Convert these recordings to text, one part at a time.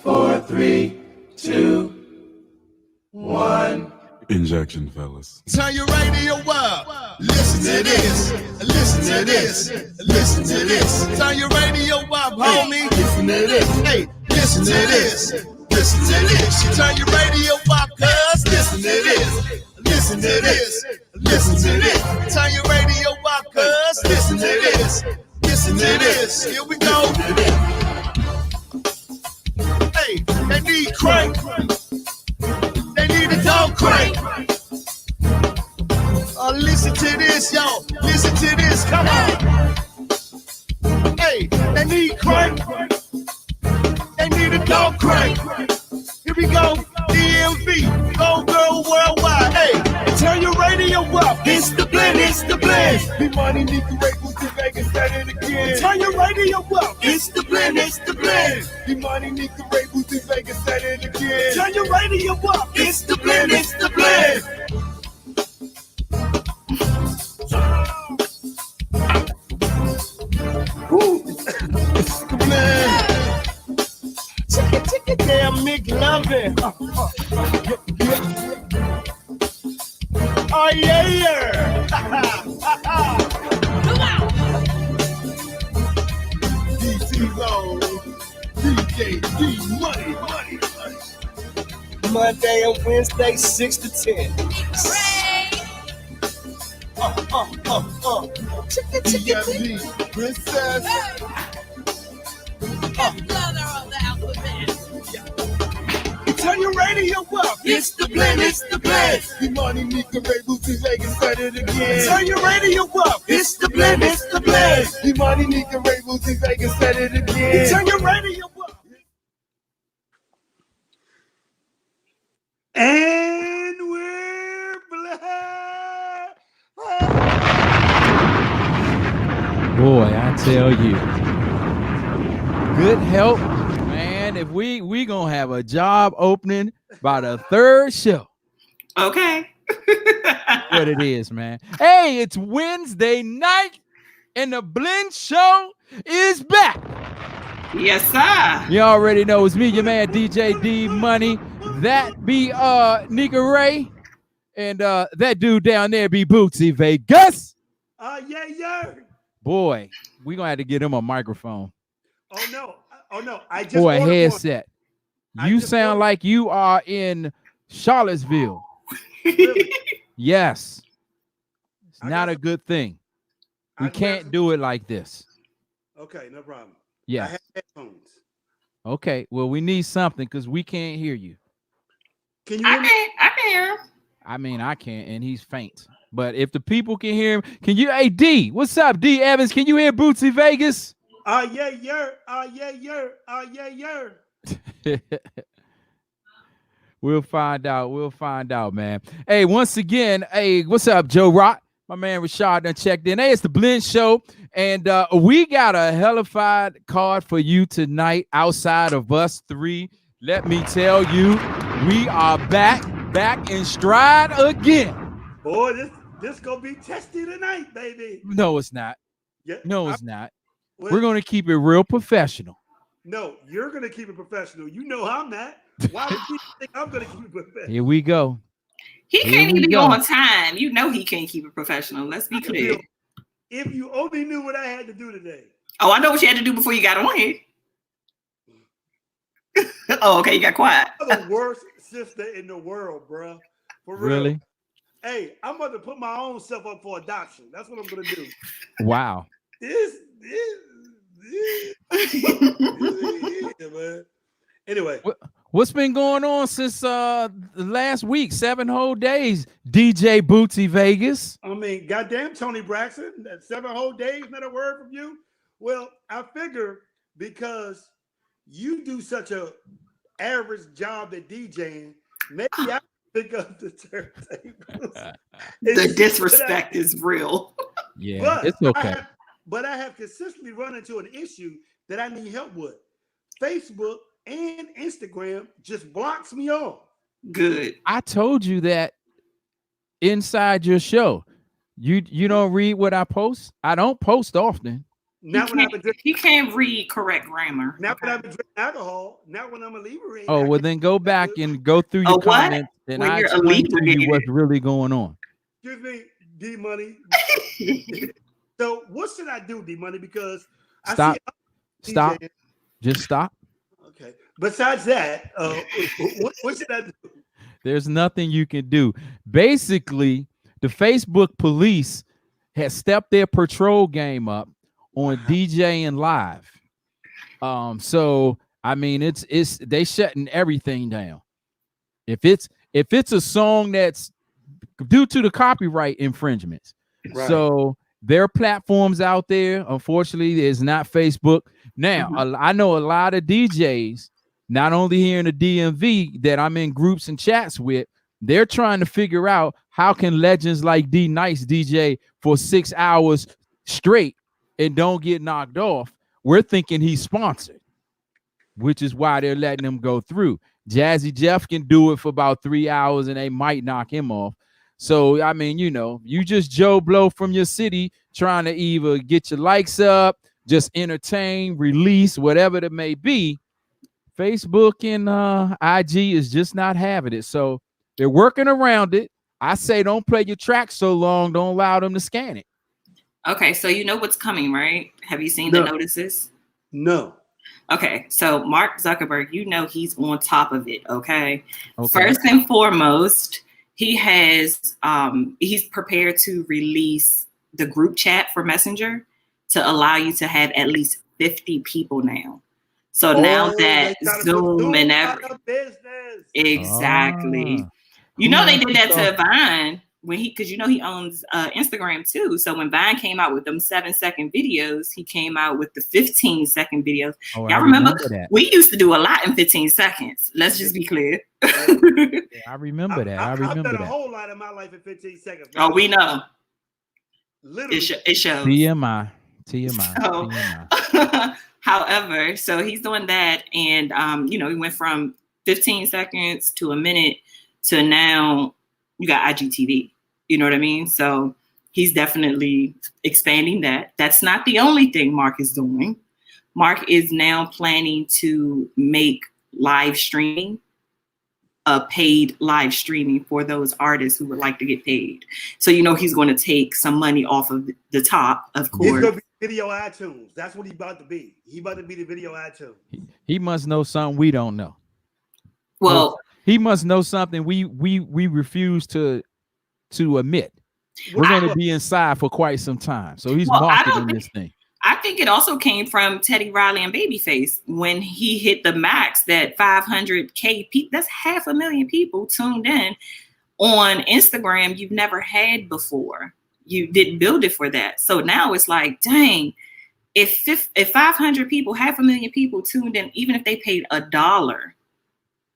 4, 3, 2, 1. Injection, fellas. Turn your radio up. Listen to this. Listen to this. Listen to this. Turn your radio up, homie. Listen to this. Hey, listen to this. Listen to this. You turn your radio up, cuz. Listen to this. Listen to this. Listen to this. Turn your radio up, cuz. Listen to this. Listen to this. Here we go. Hey, they need crank. They need a dog crank. Listen to this, yo. Listen to this. Come on. Hey, they need crank. They need a dog crank. Here we go. DMV. Go girl worldwide. Hey, turn your radio up. It's the blend. It's the blend. Be money, Nico, Ray, to Vegas, at it again. Turn your radio up. It's the blend. It's the blend. Be money, Nico, Ray, to Vegas, at it again. Turn your radio up. It's the blend. It's the blend. Ooh, it's the blend. Ticket, damn, McLovin. Oh yeah, yeah. DC Roll, DJ D Money. Monday and Wednesday, 6 to 10. Ticket, princess. Turn your radio up. It's the blend. It's the blend. Be money, Nico, Ray, Bootsy, Vegas, at it again. Turn your radio up. It's the blend. It's the blend. Be money, Nico, Ray, Bootsy, Vegas, at it again. Turn your radio up. And we're black. Boy, I tell you, good help, man. If we gonna have a job opening by the third show. Okay. What it is, man. Hey, it's Wednesday night, and the Blend Show is back. Yes, sir. You already know it's me, your man DJ D Money. That be Nico Ray, and that dude down there be Bootsy Vegas. Yeah. Boy, we gonna have to get him a microphone. Oh no. I just Or a ordered headset. one. You sound like you are in Charlottesville. Really? Yes. It's I not got a good thing. We I can't got- do it like this. Okay, no problem. I Yeah. have headphones. Okay. Well, we need something because we can't hear you. Can you hear me? I can hear him. I mean, I can't, and he's faint. But if the people can hear him, can you? Hey, D, what's up, D Evans? Can you hear Bootsy Vegas? Yeah. We'll find out, man. Hey, once again, hey, what's up, Joe Rock? My man Rashad done checked in. Hey, it's the Blend Show, and we got a hellified card for you tonight outside of us three. Let me tell you, we are back in stride again. Boy, this gonna be testy tonight, baby. No, it's not. Yeah, No, it's not. well, We're going to keep it real professional. No, you're gonna keep it professional. You know I'm not. Why would you think I'm gonna keep it professional? Here we go. He Here can't we even go. go on time. You know he can't keep it professional. Let's be clear. If you only knew what I had to do today. Oh, I know what you had to do before you got on here. Oh, okay, you got quiet. I'm the worst sister in the world, bro. For real. Really? Hey, I'm about to put my own self up for adoption. That's what I'm gonna do. Wow. This yeah, man. Anyway, What's been going on since the last week? 7 whole days, DJ Bootsy Vegas. I mean, goddamn Tony Braxton, that 7 whole days, not a word from you. Well, I figure because you do such a average job at DJing, maybe I pick up the turntables. The disrespect is real. Yeah, But it's okay. I have consistently run into an issue that I need help with. Facebook and Instagram just blocks me off. Good. I told you that inside your show. You don't read what I post? I don't post often. Not when I've been drinking. He can't read correct grammar. Not when I've been drinking alcohol. Not when I'm inebriated. Oh, well, then go back and go through your Oh, what? comments, and When I you're explain to you inebriated. what's really going on. Excuse me, D Money. So what should I do, D Money? Because Stop. I see Stop. DJing. Just stop. Okay. Besides that, what should I do? There's nothing you can do. Basically, the Facebook police has stepped their patrol game up on DJing live. So I mean, it's they shutting everything down. If it's a song that's due to the copyright infringements. Right. So there are platforms out there. Unfortunately, it's not Facebook. Now, I know a lot of DJs, not only here in the DMV, that I'm in groups and chats with. They're trying to figure out how can legends like D Nice DJ for 6 hours straight and don't get knocked off. We're thinking he's sponsored, which is why they're letting him go through. Jazzy Jeff can do it for about 3 hours and they might knock him off. So, I mean, you know, you just Joe Blow from your city trying to either get your likes up, just entertain, release, whatever it may be. Facebook and IG is just not having it. So they're working around it. I say don't play your track so long. Don't allow them to scan it. Okay, so you know what's coming, right? Have you seen the notices? No. Okay, so Mark Zuckerberg, you know he's on top of it, okay? First and foremost, he has he's prepared to release the group chat for Messenger to allow you to have at least 50 people now. So now that Zoom and everything. Exactly. You know they did that to Vine when because you know he owns Instagram too. So when Vine came out with them 7-second videos, he came out with the 15-second videos. Oh, y'all remember that? We used to do a lot in 15 seconds. Let's just be clear. Yeah, I remember that. I remember I've done that. a whole lot of my life in 15 seconds. Oh, we know. Literally. It shows. TMI. So, however, so he's doing that, and you know, he went from 15 seconds to a minute to now you got IGTV. You know what I mean? So he's definitely expanding that. That's not the only thing Mark is doing. Mark is now planning to make live streaming paid live streaming for those artists who would like to get paid. So, you know, he's going to take some money off of the top, of course. He's going to be video iTunes. That's what he's about to be. He's about to be the video iTunes. He must know something we don't know. Well, he must know something we refuse to admit. We're going to be inside for quite some time. So he's marketing this thing. I think it also came from Teddy Riley and Babyface when he hit the max that 500K people. That's 500,000 people tuned in on Instagram you've never had before. You didn't build it for that. So now it's like, dang, if 500 people, 500,000 people tuned in, even if they paid $1.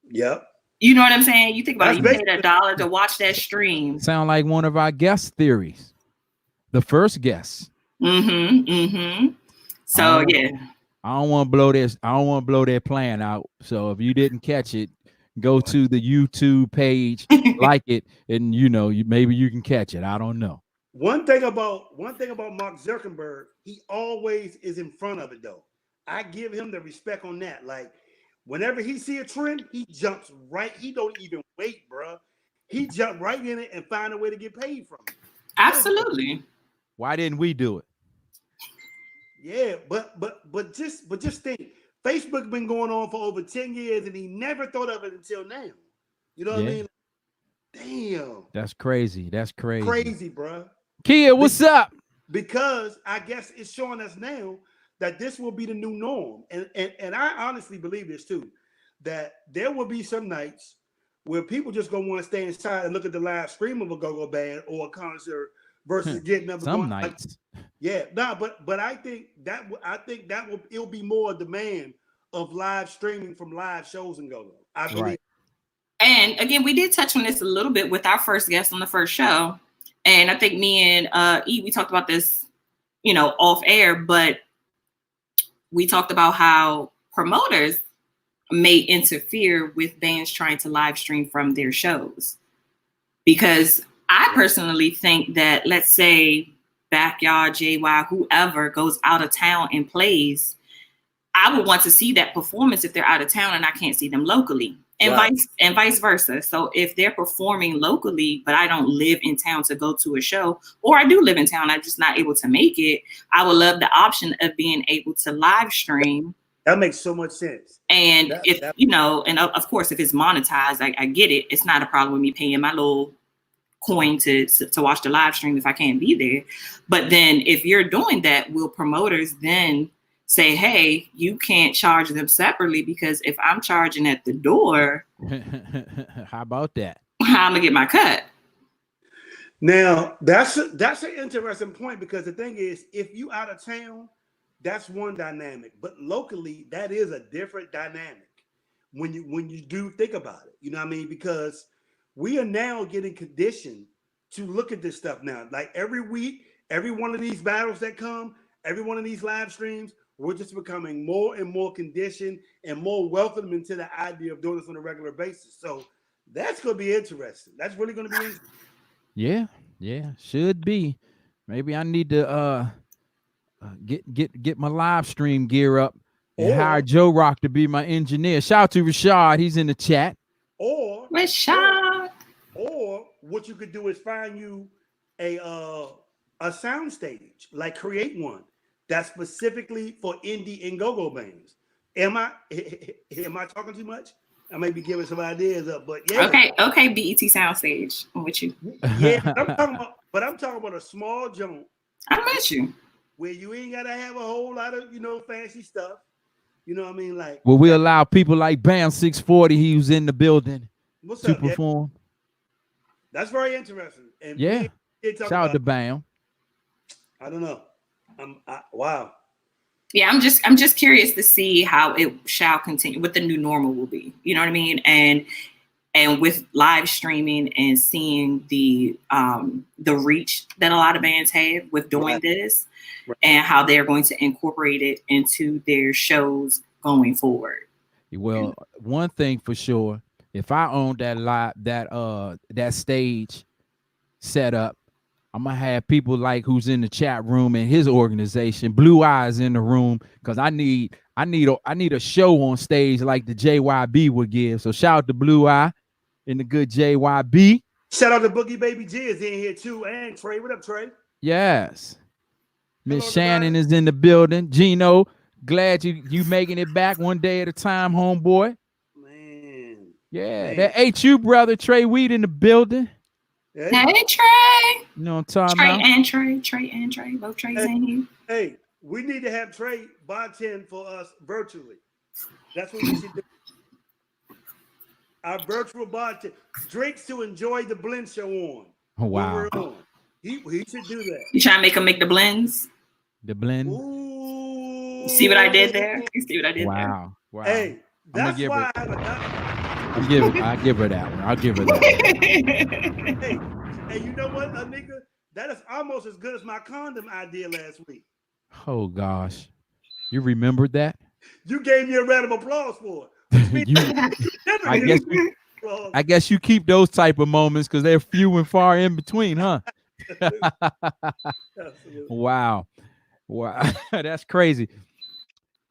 Yep. You know what I'm saying? You think about it, you paid $1 to watch that stream. Sound like one of our guest theories. The first guest. So yeah. I don't want to blow this. I don't want to blow their plan out. So if you didn't catch it, go to the YouTube page, like it, and you know, maybe you can catch it. I don't know. One thing about Mark Zuckerberg, he always is in front of it though. I give him the respect on that. Like whenever he see a trend, he jumps right. He don't even wait, bro. He jump right in it and find a way to get paid from it. Absolutely. Why didn't we do it? Yeah, but just think, Facebook been going on for over 10 years and he never thought of it until now. You know what I mean? Damn. That's crazy. That's crazy. Crazy, bro. Kia, what's up? Because I guess it's showing us now that this will be the new norm. And I honestly believe this too, that there will be some nights where people just gonna want to stay inside and look at the live stream of a go-go band or a concert versus getting up. Some nights. But I think that it'll be more demand of live streaming from live shows and go-go. I believe. Right. And again, we did touch on this a little bit with our first guest on the first show. And I think me and E, we talked about this, you know, off air, but we talked about how promoters may interfere with bands trying to live stream from their shows. Because I personally think that, let's say Backyard, JY, whoever goes out of town and plays, I would want to see that performance if they're out of town and I can't see them locally, and vice versa. So if they're performing locally, but I don't live in town to go to a show, or I do live in town, I'm just not able to make it, I would love the option of being able to live stream. That makes so much sense. And and of course, if it's monetized, I get it. It's not a problem with me paying my little coin to watch the live stream if I can't be there. But then if you're doing that, will promoters then say, hey, you can't charge them separately, because if I'm charging at the door, how about that? How I'm gonna get my cut? Now that's an interesting point, because the thing is, if you out of town, that's one dynamic, but locally that is a different dynamic when you do think about it. You know what I mean? Because we are now getting conditioned to look at this stuff now. Like every week, every one of these battles that come, every one of these live streams, we're just becoming more and more conditioned and more welcome into the idea of doing this on a regular basis. So that's going to be interesting. That's really going to be interesting. Yeah, should be. Maybe I need to get my live stream gear up and hire Joe Rock to be my engineer. Shout out to Rashad. He's in the chat. Or Rashad. Or what you could do is find you a sound stage, like create one that's specifically for indie and go-go bands. Am I talking too much? I may be giving some ideas up, but yeah. Okay, BET Soundstage. I'm with you. Yeah, I'm talking about a small joint. I'm with you. Where you ain't gotta have a whole lot of fancy stuff. You know what I mean? Like, will we allow people like Bam 640? He was in the building to perform. That's very interesting. And yeah, shout out to Bam. I don't know. Wow. Yeah, I'm just curious to see how it shall continue, what the new normal will be. You know what I mean? And with live streaming and seeing the reach that a lot of bands have with doing this, and how they're going to incorporate it into their shows going forward. Well, one thing for sure, if I own that stage set up, I'm gonna have people like who's in the chat room and his organization, Blue Eyes, in the room, because I need a show on stage like the JYB would give. So shout out to Blue Eye and the good JYB. Shout out to Boogie Baby G is in here too, and Trey. What up, Trey? Yes. Miss Shannon is in the building. Gino, glad you making it back one day at a time, homeboy. Man. Yeah, Man. that HU brother Trey Weed in the building. Hey, Trey. You know what I'm talking about? Trey and Trey. Both Treys in here. Hey, we need to have Trey bartend for us virtually. That's what we should do. Our virtual bartend. Drinks to enjoy the blend show on. Oh, wow. When we're on. He should do that. You trying to make him make the blends? The blend. Ooh. You see what I did there? You see what I did there? Wow. Hey, that's why I give her that one. I'll give her that one. Hey, you know what, nigga? That is almost as good as my condom idea last week. Oh gosh, you remembered that? You gave me a round of applause for it. I guess you keep those type of moments because they're few and far in between, huh? Wow, that's crazy.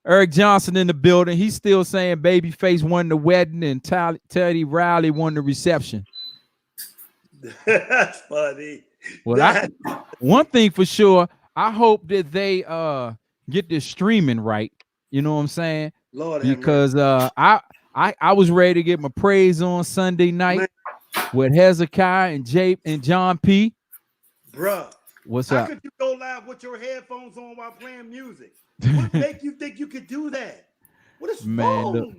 Eric Johnson in the building. He's still saying Babyface won the wedding and Teddy Riley won the reception. That's funny. Well, one thing for sure, I hope that they get this streaming right. You know what I'm saying? Lord, because I was ready to get my praise on Sunday night with Hezekiah and John P. Bruh, what's how up? How could you go live with your headphones on while playing music? What make you think you could do that? What is wrong? Look,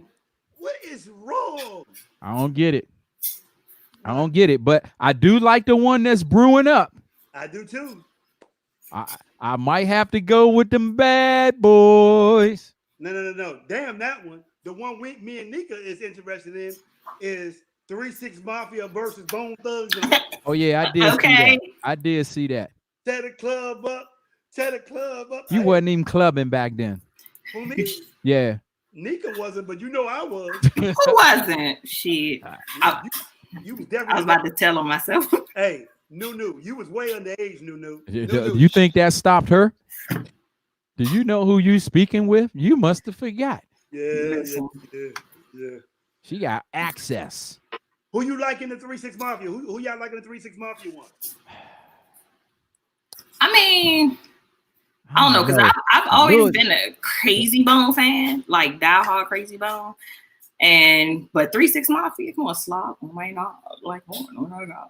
what is wrong? I don't get it. But I do like the one that's brewing up. I do too. I might have to go with them bad boys. No. Damn that one. The one me and Nico is interested in is 3-6 Mafia versus Bone Thugs. Oh yeah, I did see that. I did see that. Tear the club up. You wasn't even clubbing back then. For me? Yeah. Nico wasn't, but you know I was. Who wasn't? Shit. You definitely. I was about to tell on myself. Hey, New. You was way underage, New. You think that stopped her? Do you know who you speaking with? You must have forgot. Yeah. She got access. Who you like in the 3-6 Mafia? Who y'all like in the 3-6 Mafia one? I mean, I don't know, because I've always been a Crazy Bone fan, like diehard Crazy Bone. But 3-6 Mafia, come on, Slop. Oh my God. Like, oh my God.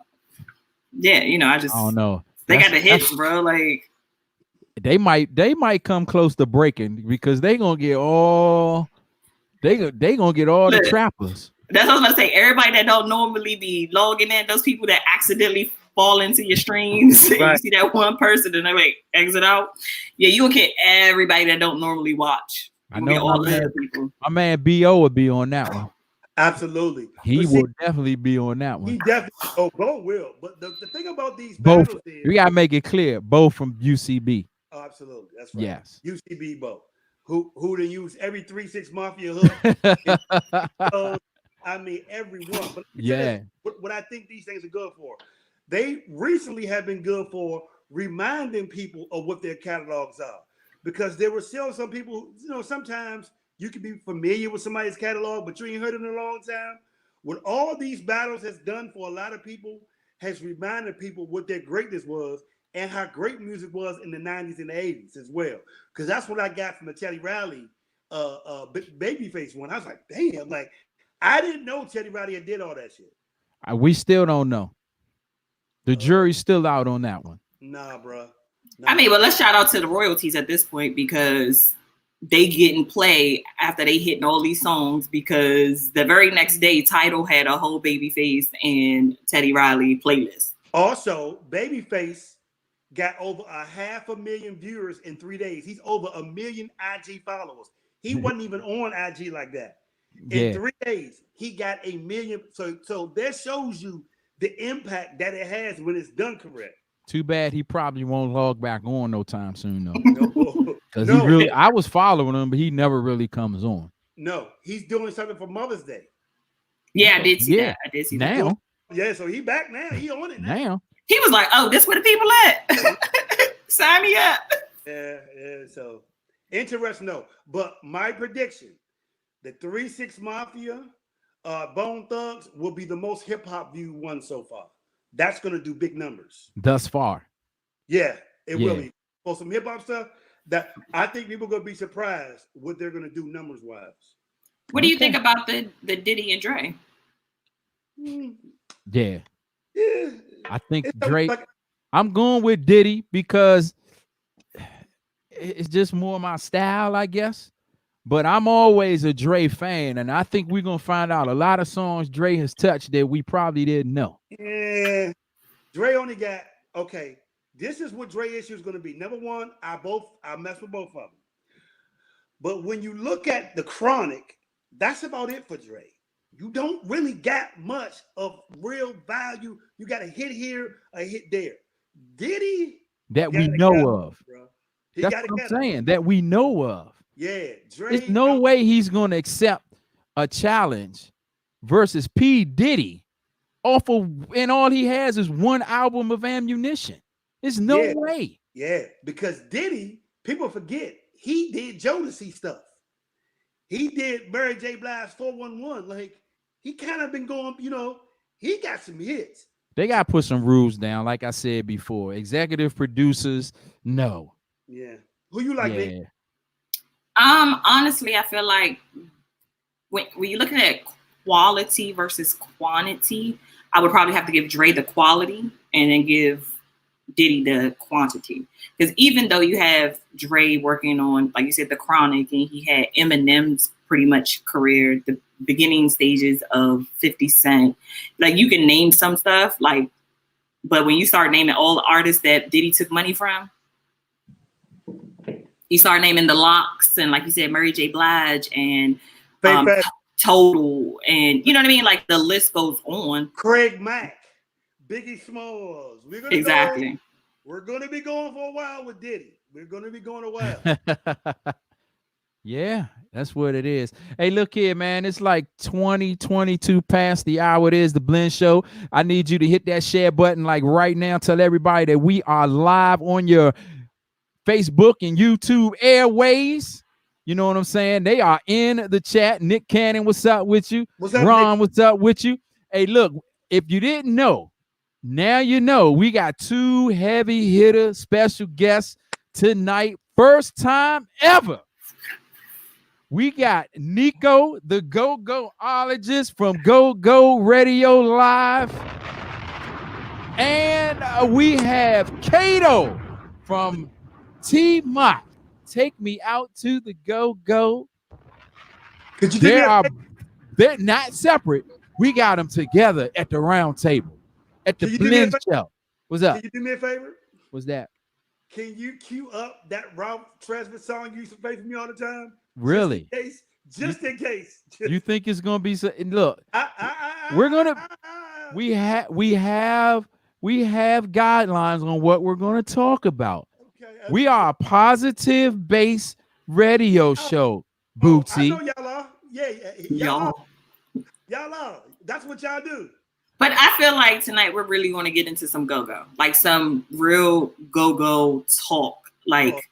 Yeah, I don't know. They got the hits, bro. Like they might come close to breaking because they gonna get all the trappers. That's what I was about to say. Everybody that don't normally be logging in, those people that accidentally fall into your streams, right. You see that one person and they like exit out. Yeah, you will get everybody that don't normally watch. I know all the people. My man B.O. would be on that one. Absolutely. He will definitely be on that one. He definitely, Bo will. But the thing about these both, battles is... We got to make it clear, both from UCB. Oh, absolutely. That's right. Yes. UCB Bo. Who to use every 3-6 Mafia hook. I mean, everyone. But yeah. What I think these things are good for, they recently have been good for reminding people of what their catalogs are. Because there were still some people, sometimes you can be familiar with somebody's catalog, but you ain't heard it in a long time. What all these battles has done for a lot of people has reminded people what their greatness was and how great music was in the 90s and the 80s as well. Because that's what I got from the Teddy Riley Babyface one. I was like, damn, like, I didn't know Teddy Riley did all that shit. We still don't know. The jury's still out on that one. Nah, bro. I mean, but let's shout out to the royalties at this point because they getting play after they hitting all these songs because the very next day, Tidal had a whole Babyface and Teddy Riley playlist. Also, Babyface got over 500,000 viewers in 3 days. He's over 1 million IG followers. He wasn't even on IG like that. In 3 days, he got 1 million. So that shows you the impact that it has when it's done correct. Too bad he probably won't log back on no time soon though. Because I was following him, but he never really comes on. No, he's doing something for Mother's Day. Yeah, I did see that. I did see now. That. Yeah, so he back now. He on it now. He was like, "Oh, this where the people at? Sign me up." Yeah. So interesting, no. But my prediction: the 3-6 Mafia, Bone Thugs will be the most hip hop viewed one so far. That's gonna do big numbers thus far. Yeah, it will be for some hip hop stuff. That I think people are gonna be surprised what they're gonna do numbers wise. What do you think about the Diddy and Dre? Yeah. I think Dre. I'm going with Diddy because it's just more my style, I guess. But I'm always a Dre fan, and I think we're gonna find out a lot of songs Dre has touched that we probably didn't know. Yeah, Dre only got okay. This is what Dre issue is gonna be. Number one, I mess with both of them. But when you look at the Chronic, that's about it for Dre. You don't really got much of real value. You got a hit here, a hit there. Diddy that we know of. Bro. That's what I'm saying. That we know of. Yeah, Dre. There's no way he's gonna accept a challenge versus P. Diddy off of, and all he has is one album of ammunition. There's no way. Yeah, because Diddy, people forget, he did Jodeci stuff. He did Mary J. Blige 411. Like, he kind of been going, he got some hits. They got to put some rules down, like I said before. Executive producers, no. Yeah. Who you like, Nick? Honestly, I feel like when you're looking at quality versus quantity, I would probably have to give Dre the quality and then give Diddy the quantity. Because even though you have Dre working on, like you said, the Chronic, and he had Eminem's pretty much career, the beginning stages of 50 Cent, like you can name some stuff, like, but when you start naming all the artists that Diddy took money from, you start naming the Locks and, like you said, Mary J. Blige and Total, and you know what I mean? Like the list goes on. Craig Mack, Biggie Smalls. We're gonna be going for a while with Diddy. We're gonna be going a while. Yeah. That's what it is. Hey, look here, man. It's like 22 past the hour. It is the Blend Show. I need you to hit that share button like right now. Tell everybody that we are live on your Facebook and YouTube airways. You know what I'm saying? They are in the chat. Nick Cannon, what's up with you? What's up, Ron, Nick? what's up with you? Hey, look, if you didn't know, now you know. We got 2 heavy hitter special guests tonight. First time ever. We got Nico, the GoGoologist from GogoRadio Live. And we have Kato from TMOTTRadio. Take me out to the go-go. They're not separate. We got them together at the round table. At the Blend Show. What's up? Can you do me a favor? What's that? Can you cue up that Ralph Tresvant song you used to play for me all the time? Really? Just in case. You think it's gonna be so? Look, we're gonna. We have guidelines on what we're gonna talk about. Okay, we are a positive based radio show, Bootsy. I know y'all are. Yeah. Y'all are. That's what y'all do. But I feel like tonight we're really going to get into some go-go, like some real go-go talk. Like,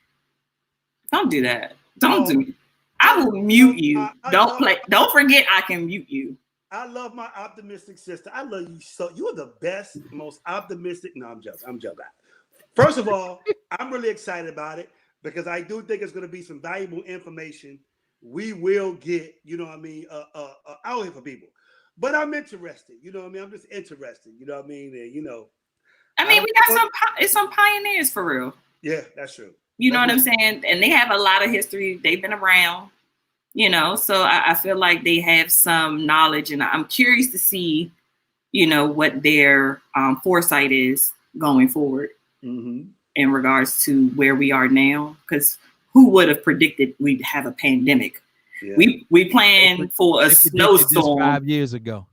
don't do that. Don't do it. I will mute you. Don't forget I can mute you. I love my optimistic sister. I love you so. You're the best, most optimistic. No, I'm joking. First of all, I'm really excited about it because I do think it's going to be some valuable information we will get, you know what I mean, out here for people. But I'm interested, you know what I mean? I'm just interested, you know what I mean? And, you know. We got some pioneers for real. Yeah, that's true. You know what I'm saying? And they have a lot of history. They've been around, you know, so I feel like they have some knowledge, and I'm curious to see, you know, what their foresight is going forward in regards to where we are now. Because who would have predicted we'd have a pandemic? Yeah. We planned for a snowstorm 5 years ago.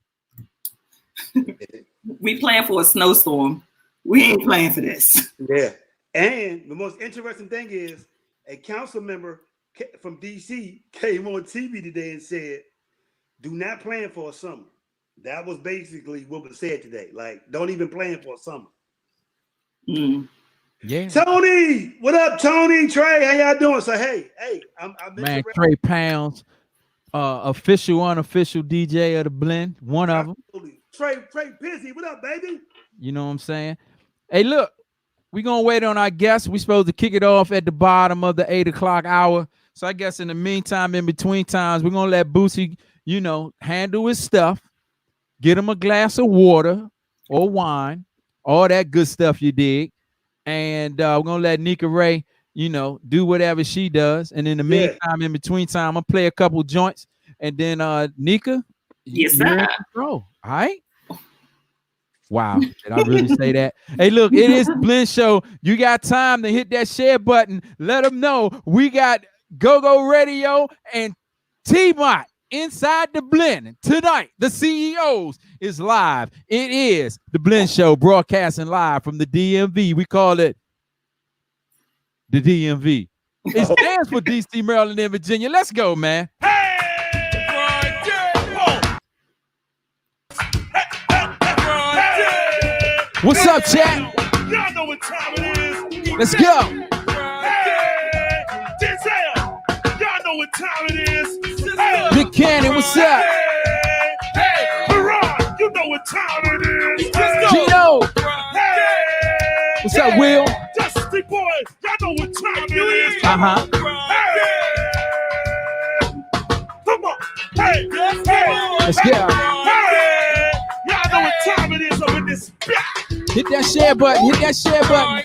We planned for a snowstorm. We ain't playing for this. Yeah. And the most interesting thing is a council member from DC came on TV today and said, do not plan for a summer. That was basically what was said today. Like, don't even plan for a summer. Yeah. Tony, what up, Tony? Trey, how y'all doing? So hey, I'm man, Trey Pounds, official, unofficial DJ of the Blend, one of them. Trey Pizzy, what up, baby? You know what I'm saying? Hey, look, we're gonna wait on our guests. We're supposed to kick it off at the bottom of the 8 o'clock hour. So I guess in the meantime, in between times, we're gonna let Boosie, you know, handle his stuff, get him a glass of water or wine, all that good stuff you dig. And we're gonna let Nika Ray, you know, do whatever she does. And in the meantime, in between time, I'm gonna play a couple joints. And then Nika, yes, sir. All right. Wow, did I really say that? Hey, look, it is the Blend Show. You got time to hit that share button. Let them know we got GogoRadio and TMOTTRadio inside the Blend tonight. The CEOs is live. It is the Blend Show broadcasting live from the DMV. We call it the DMV. It stands for DC, Maryland, and Virginia. Let's go, man. What's up, chat? Y'all know what time it is. Let's go. Hey, Denzel. Y'all know what time it is. Hey, Nick Cannon, what's up? Hey, Baron, you know what time it is. Let's go. Gino. Hey, what's up, Will? Dusty boy, y'all know what time it is. Hey, come on. Hey, let's go. Hey, y'all know what time it is up in this bitch. Hit that share button. Hit that share button.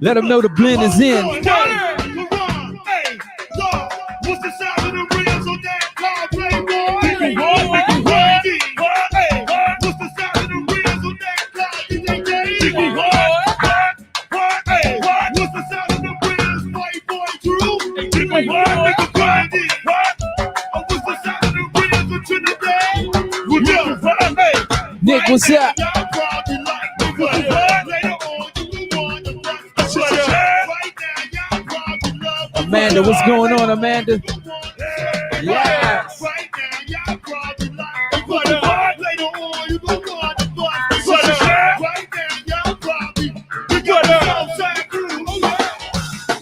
Let them know the Blend is in. Hey, what's the sound of the reels on that car, playboy? Hey, what's the sound of the reels on that car, DJ? Hey, what's the sound of the reels, white boy Drew? What's the sound of the reels on Trinidad? Nick, what's up? Amanda, what's going on, Amanda? Yes. Right now, y'all probably like, but later on, you gon' go out the bus. Right now, y'all probably, we got the Southside crew.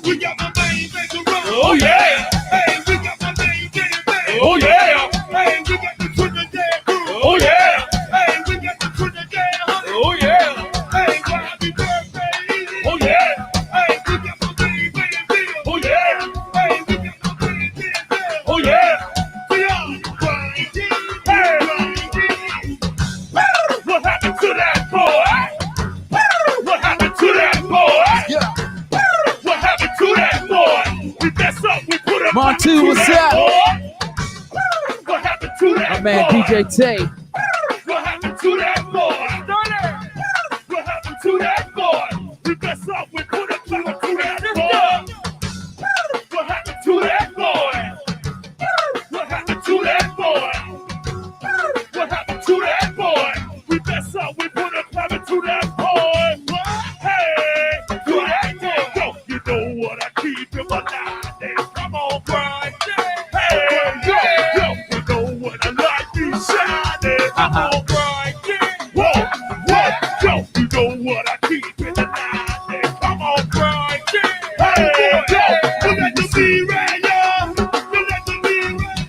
We got my main baby run. Oh yeah. Hey, we got my main baby. Oh yeah. Hey, we got the Trinidad crew. Oh yeah. Hey, we got the Trinidad honey. Oh yeah. Hey, happy birthday. Oh yeah. Hey, we got my main baby. Oh yeah. Hey, we got my main baby. Oh yeah. We all grinding. Hey, grinding. What happened to that boy? What happened to that boy? Yeah. What happened to that boy? We mess up, we put up. Montu, what's that up? boy. What happened to that My man boy? DJ Tay. What happened to that boy? What happened to that boy? We mess up, we put up to that boy. What happened to that boy? What happened to that boy? What happened to that boy? We mess up, we put up to that boy. Hey, to that boy. Yo, you know what I keep in my mind. Come on, grind. Hey, yo, you know what I like you shining. Come on, grind. Whoa, yo, you know what I keep in the mind. Come on, grind. Hey, yo, you let the beat right, yo. You let the beat right.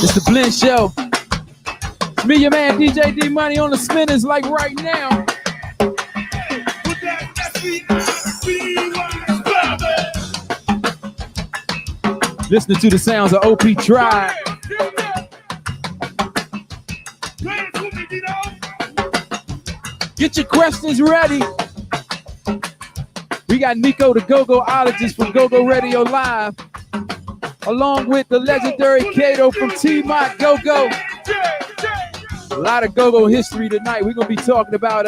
It's the Blend Show. It's me, your man DJ D Money on the spinners like right now. With that F-E-I-C-Y, Listening to the sounds of OP Tribe. Get your questions ready. We got Nico the Gogoologist from GogoRadio Live, along with the legendary Kato from TMOTTRadio. A lot of go-go history tonight. We're gonna be talking about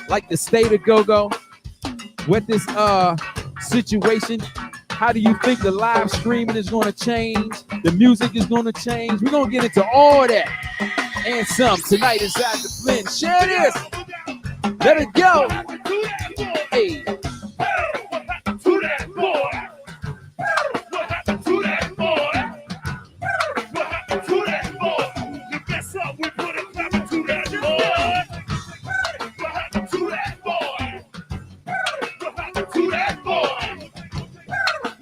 like the state of go-go, what this situation, how do you think the live streaming is gonna change, the music is gonna change. We're gonna get into all that and some tonight inside the Blend. Share this. Let it go. Hey. what happened to that boy? What happened to that boy? What happened to that boy? You mess up, we put a clapper to that boy. What happened to that boy? What happened to that boy?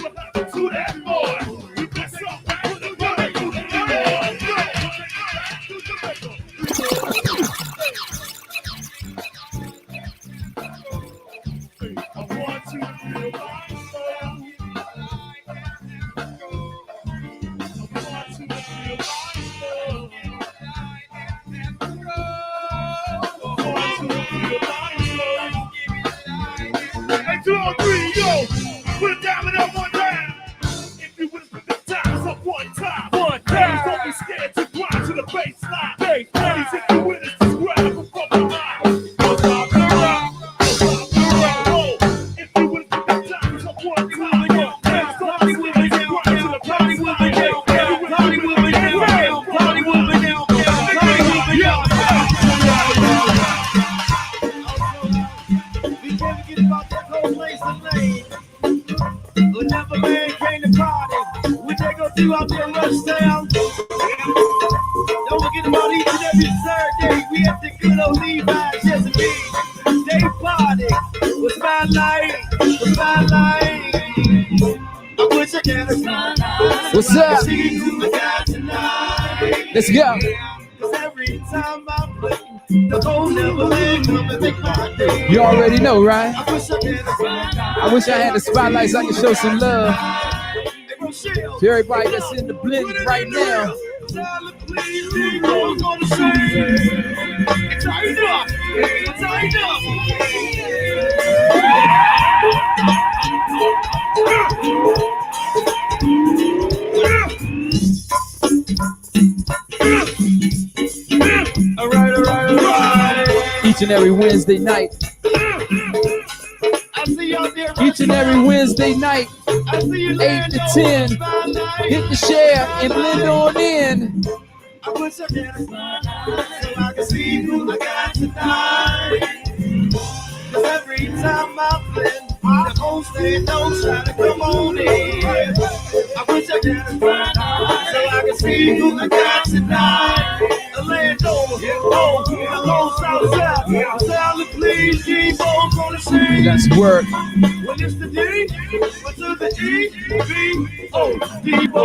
What happened to that boy? You mess up, we put a clapper to that boy. I want you to feel my soul. Hey, 2 or 3, yo, put it down and up one time. If you would have put the times up one time. Don't be scared to grind to the baseline. Ladies, if you with us, just grab them from behind. Don't stop the rock. Don't stop the roll. If you would have put the times up one time. Don't be scared to grind to the baseline. We can't forget about that whole place of lane. Whenever man came to party, when they go through out there rush down. Don't forget about each and every Saturday. We at the good old Levi's, Chesapeake. Day party was my life, was my life. I wish I could have smiled. What's up? Let's go. Cause every time I play, the whole Neverland come and make my day. You already know, right? I wish I could have smiled. I wish I had the spotlight so I could show some love to everybody that's in the Blend right now. All right. Each and every Wednesday night. I see you out there. Each and every Wednesday night, I see you 8 to 10. Hit the share and blend on in. I wish I could so I can see who I got tonight. Cause every time I blend, the whole stage don't try to come on in. I wish I could so I can see who I got tonight. The land over, oh, the whole south side. Salad, please, G-Bo's on the scene. Let's work. When it's the D, but to the E, B, O, D-Bo.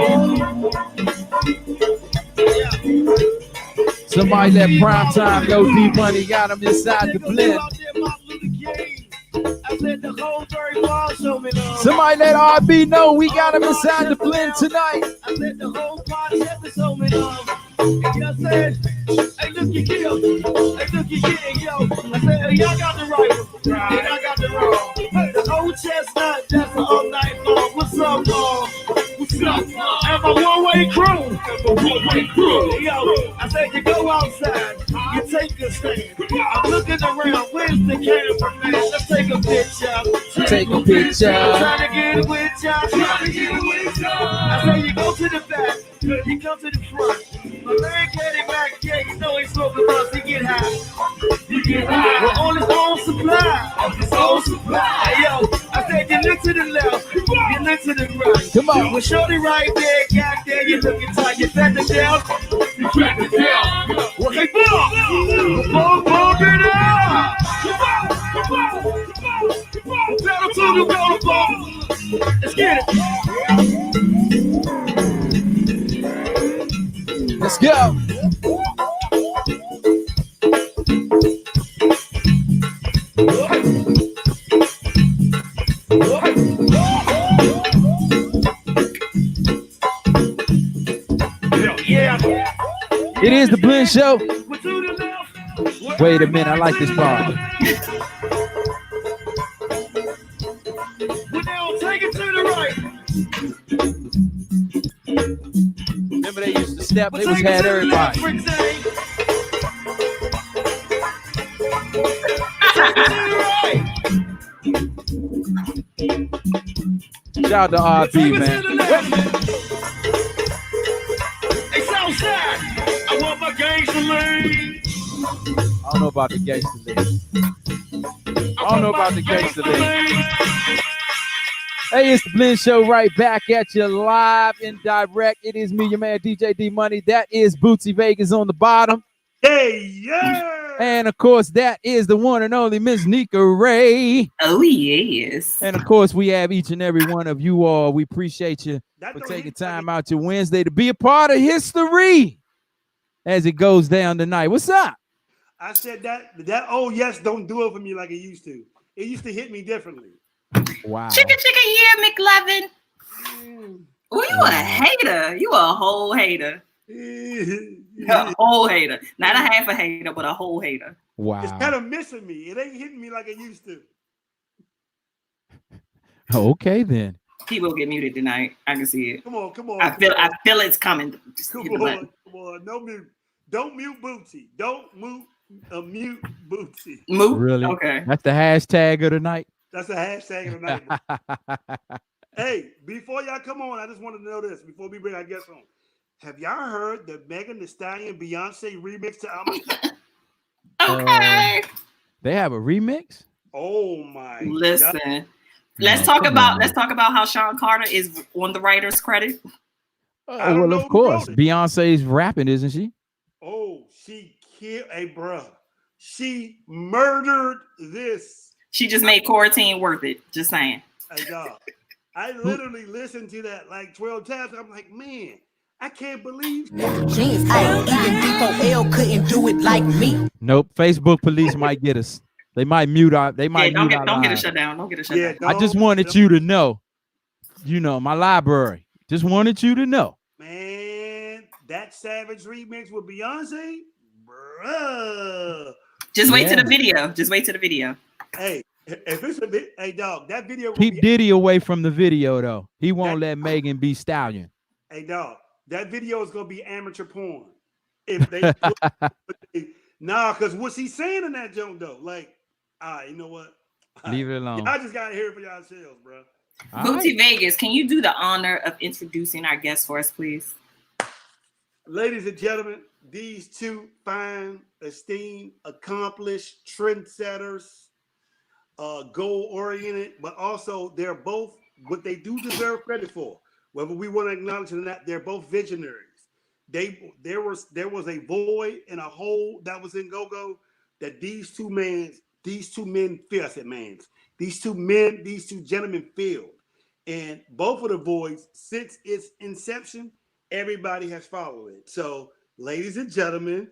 Somebody let prime time know D Money got him inside the blend. Somebody let RB know we got him inside the blend tonight. I let the whole podcast show me love. I said, hey, look, you kill. Hey, look, you kill, yo. I said, hey, y'all got the right one. Right. I got the wrong. Hey, the whole chestnut, that's the all night long. What's up, Mom? What's up? And my one-way crew. Yo, I said, you go outside. You take a stand. I'm looking around. Where's the cameraman? Let's take a picture. Take a picture. I'm trying to get it with y'all. I say, you go to the back. You come to the front. My man getting back, yeah, you know he's smoking us. He get high. You get high. We're on his own supply. On his own supply. Hey, yo, I said you look to the left, you look to the right. Come on. Well, shorty right there, got there, you looking tight. You fat the down. You fat the down. Well, hey, boom, it up. Battle to the ball. Let's get it. Let's go. It is the Blend Show. Wait a minute, I like this part. Take it to the right. Remember they used to step, they was had everybody. Shout out to RB, man. Hey, Southside, I want my gangster lean. I don't know about the gangster league. I don't know about the gangster league. Hey, it's the Blend Show right back at you live and direct. It is me, your man, DJ D Money. That is Bootsy Vegas on the bottom. Hey, yeah. And, of course, that is the one and only Miss Nico Ray. Oh, yes. And, of course, we have each and every one of you all. We appreciate you for taking time out your Wednesday to be a part of history as it goes down tonight. What's up? I said that oh, yes, don't do it for me like it used to. It used to hit me differently. Wow. Chicka, yeah, McLovin. Oh, you a hater. You a whole hater. A whole hater. Not a half a hater, but a whole hater. Wow. It's kind of missing me. It ain't hitting me like it used to. Okay, then. He will get muted tonight. I can see it. Come on. I feel it's coming. Just come hit the button. on. No mute. Don't mute Bootsy. Don't mute Bootsy. Move? Really? Okay. That's the hashtag of the night. That's a hashtag of the night. Hey, before y'all come on, I just wanted to know this before we bring our guests on. Have y'all heard the Megan Thee Stallion Beyonce remix to Alma? Okay. They have a remix? Oh my! Listen. God. Let's talk about how Sean Carter is on the writer's credit. Oh, well, of course. Beyonce's rapping, isn't she? Oh, she killed a bruh. She murdered this. She just made quarantine worth it. Just saying. Hey, dog. I literally listened to that like 12 times. I'm like, man, I can't believe Jeans, even D4L couldn't do it like me. Nope. Facebook police might get us. They might mute our. They might don't mute get a shutdown. Don't get a shutdown. I just wanted you to know. You know, my library. Just wanted you to know. Man, that Savage remix with Beyonce, bruh. Just wait to the video. Just wait to the video. Hey, if it's hey dog, that video. Keep Diddy away from the video though. He won't let Megan be Stallion. Hey dog, that video is gonna be amateur porn. If they, because what's he saying in that joke though? Like, you know what? Leave it alone. I just gotta hear it for yourselves, bro. All Booty right. Vegas, can you do the honor of introducing our guest for us, please? Ladies and gentlemen, these two fine, esteemed, accomplished trendsetters, goal-oriented, but also they're both what they do deserve credit for. Whether we want to acknowledge it or not, they're both visionaries. There was a void and a hole that was in go-go that these two men filled. I said mans. These two gentlemen filled. And both of the voids, since its inception, everybody has followed it. So, ladies and gentlemen,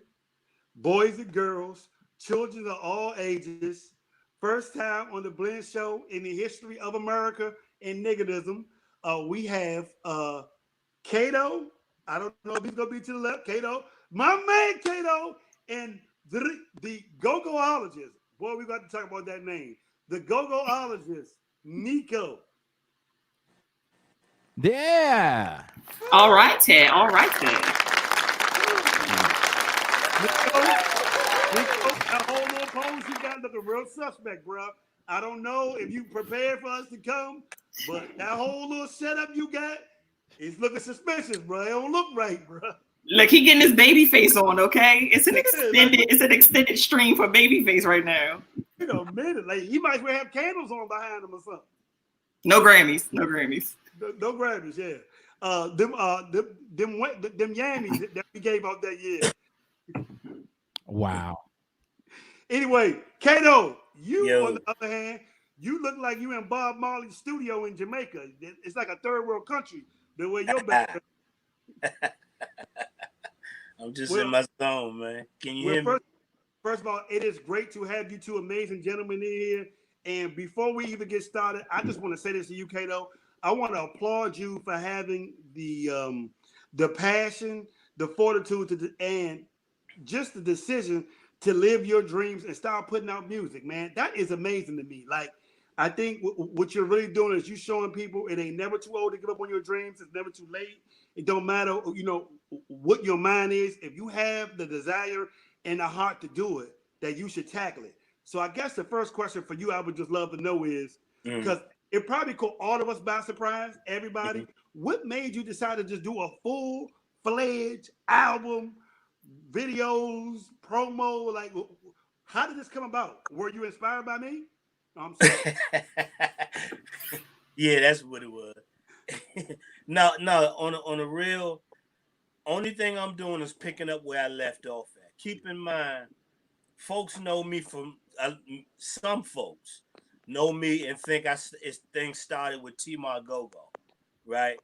boys and girls, children of all ages, first time on the Blend Show in the history of America and niggerism, we have Kato. I don't know if he's gonna be to the left. Kato, my man Kato, and the Gogoologist. Boy, we got to talk about that name. The Gogoologist, Nico. Yeah. All right, Ted. All right, Ted. Nico, that whole little pose you got looking real suspect, bro. I don't know if you prepared for us to come, but that whole little setup you got is looking suspicious, bro. It don't look right, bro. Look, he getting his baby face on, okay? It's an extended stream for baby face right now. Wait a minute, like he might as well have candles on behind him or something. No Grammys, no Grammys. No Grammys, yeah. Them yammies that we gave out that year. Wow. Anyway, Kato, you Yo. on the other hand, you look like you in Bob Marley's studio in Jamaica. It's like a third world country the way you're back. I'm just in my zone, man. Can you hear me? First of all, it is great to have you two amazing gentlemen in here. And before we even get started, I just want to say this to you, Kato. I want to applaud you for having the passion, the fortitude, and just the decision to live your dreams and start putting out music, man. That is amazing to me. Like, I think what you're really doing is you showing people it ain't never too old to give up on your dreams. It's never too late. It don't matter, what your mind is. If you have the desire and the heart to do it, that you should tackle it. So I guess the first question for you, I would just love to know is, because it probably caught all of us by surprise, everybody. What made you decide to just do a full-fledged album, videos, promo? Like, how did this come about? Were you inspired by me? No, I'm sorry. Yeah, that's what it was. No, on a real, only thing I'm doing is picking up where I left off at. Keep in mind, folks know me from, some folks know me and think things started with TMOTTRadio, right?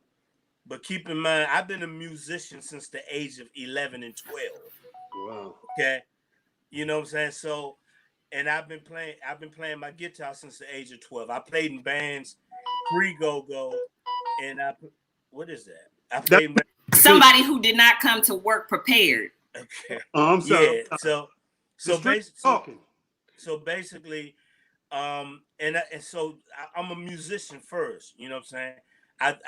But keep in mind, I've been a musician since the age of 11 and 12. Wow. Okay. You know what I'm saying? So, and I've been playing my guitar since the age of 12. I played in bands pre-Go-Go, and what is that? I played somebody who did not come to work prepared. Okay. I'm sorry. Yeah. So basically, so I'm a musician first. You know what I'm saying? I've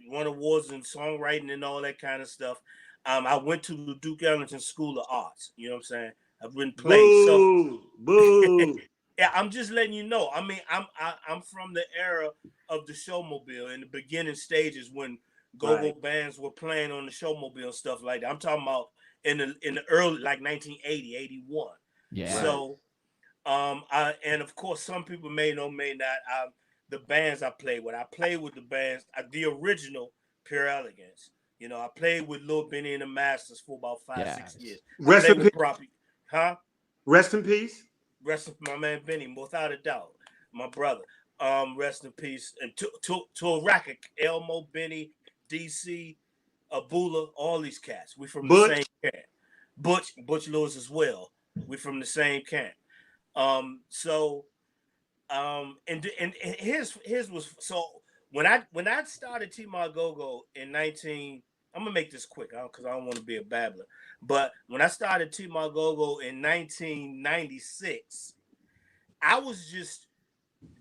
won awards in songwriting and all that kind of stuff. I went to the Duke Ellington School of Arts. You know what I'm saying? I've been playing. Boo. Yeah, I'm just letting you know. I mean, I'm from the era of the Showmobile in the beginning stages when go-go bands were playing on the Showmobile and stuff like that. I'm talking about in the early, like 1980, 81. Yeah. So, and of course, some people may know, may not. The bands I played with the bands, the original Pure Elegance. You know, I played with Lil Benny and the Masters for about 5-6 years. Rest in peace. Rest in peace, my man Benny, without a doubt, my brother. Rest in peace, and to a racket, Elmo, Benny, DC, Abula, all these cats. We from the same camp. Butch Lewis as well. We from the same camp. And his was so when I started TMOTTRadio in 19. I'm gonna make this quick because I don't want to be a babbler. But when I started TMOTTRadio in 1996, I was just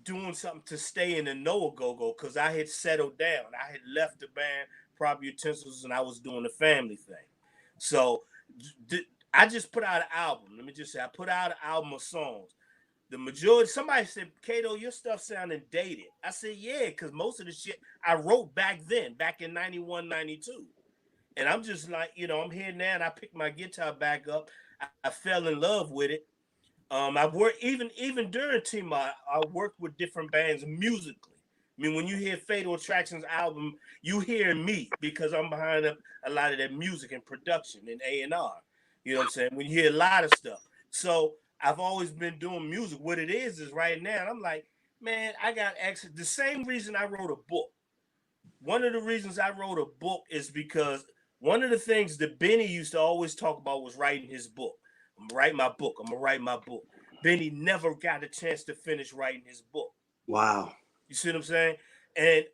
doing something to stay in the know of go-go because I had settled down. I had left the band, Proper Utensils, and I was doing the family thing. So I just put out an album. Let me just say, I put out an album of songs. the majority, somebody said, Kato, your stuff sounding dated. I said, yeah, because most of the shit I wrote back then, back in 91, 92. And I'm just like, I'm here now and I picked my guitar back up. I fell in love with it. I've worked even during TMOTT, I worked with different bands musically. I mean, when you hear Fatal Attractions album, you hear me because I'm behind a lot of that music and production and A&R. You know what I'm saying? When you hear a lot of stuff. So I've always been doing music. What it is right now, I'm like, man, I got access. The same reason I wrote a book. One of the reasons I wrote a book is because one of the things that Benny used to always talk about was writing his book. I'm gonna write my book. I'm gonna write my book. Benny never got a chance to finish writing his book. Wow. You see what I'm saying? And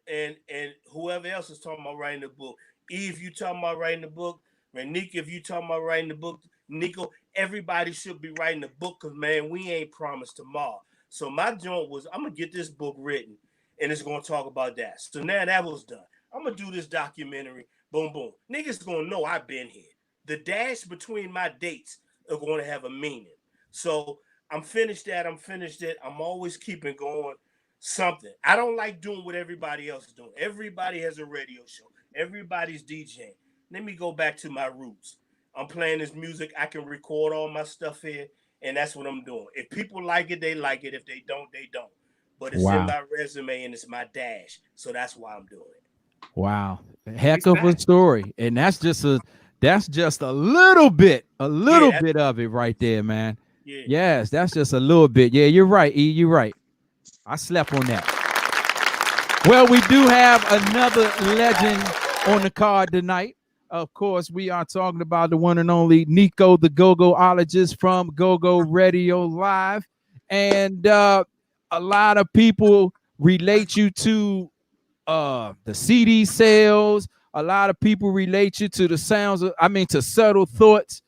whoever else is talking about writing the book, Eve, you talking about writing the book, Nico, if you talking about writing the book, Nico, everybody should be writing the book because, man, we ain't promised tomorrow. So my joint was, I'm gonna get this book written and it's gonna talk about that. So now that was done. I'm gonna do this documentary. Boom, boom. Niggas gonna know I've been here. The dash between my dates are going to have a meaning. So I'm finished that. I'm finished it. I'm always keeping going something. I don't like doing what everybody else is doing. Everybody has a radio show. Everybody's DJing. Let me go back to my roots. I'm playing this music. I can record all my stuff here, and that's what I'm doing. If people like it, they like it. If they don't, they don't. But it's in my resume and it's my dash. So that's why I'm doing it. Wow. Heck of a story. And that's just a little bit of it right there, man. Yeah. Yes, that's just a little bit. Yeah, you're right, E. You're right. I slept on that. Well, we do have another legend on the card tonight. Of course, we are talking about the one and only Nico, the Gogoologist from GogoRadio Live. And a lot of people relate you to the CD sales. A lot of people relate you to the sounds of, to Subtle Thoughts.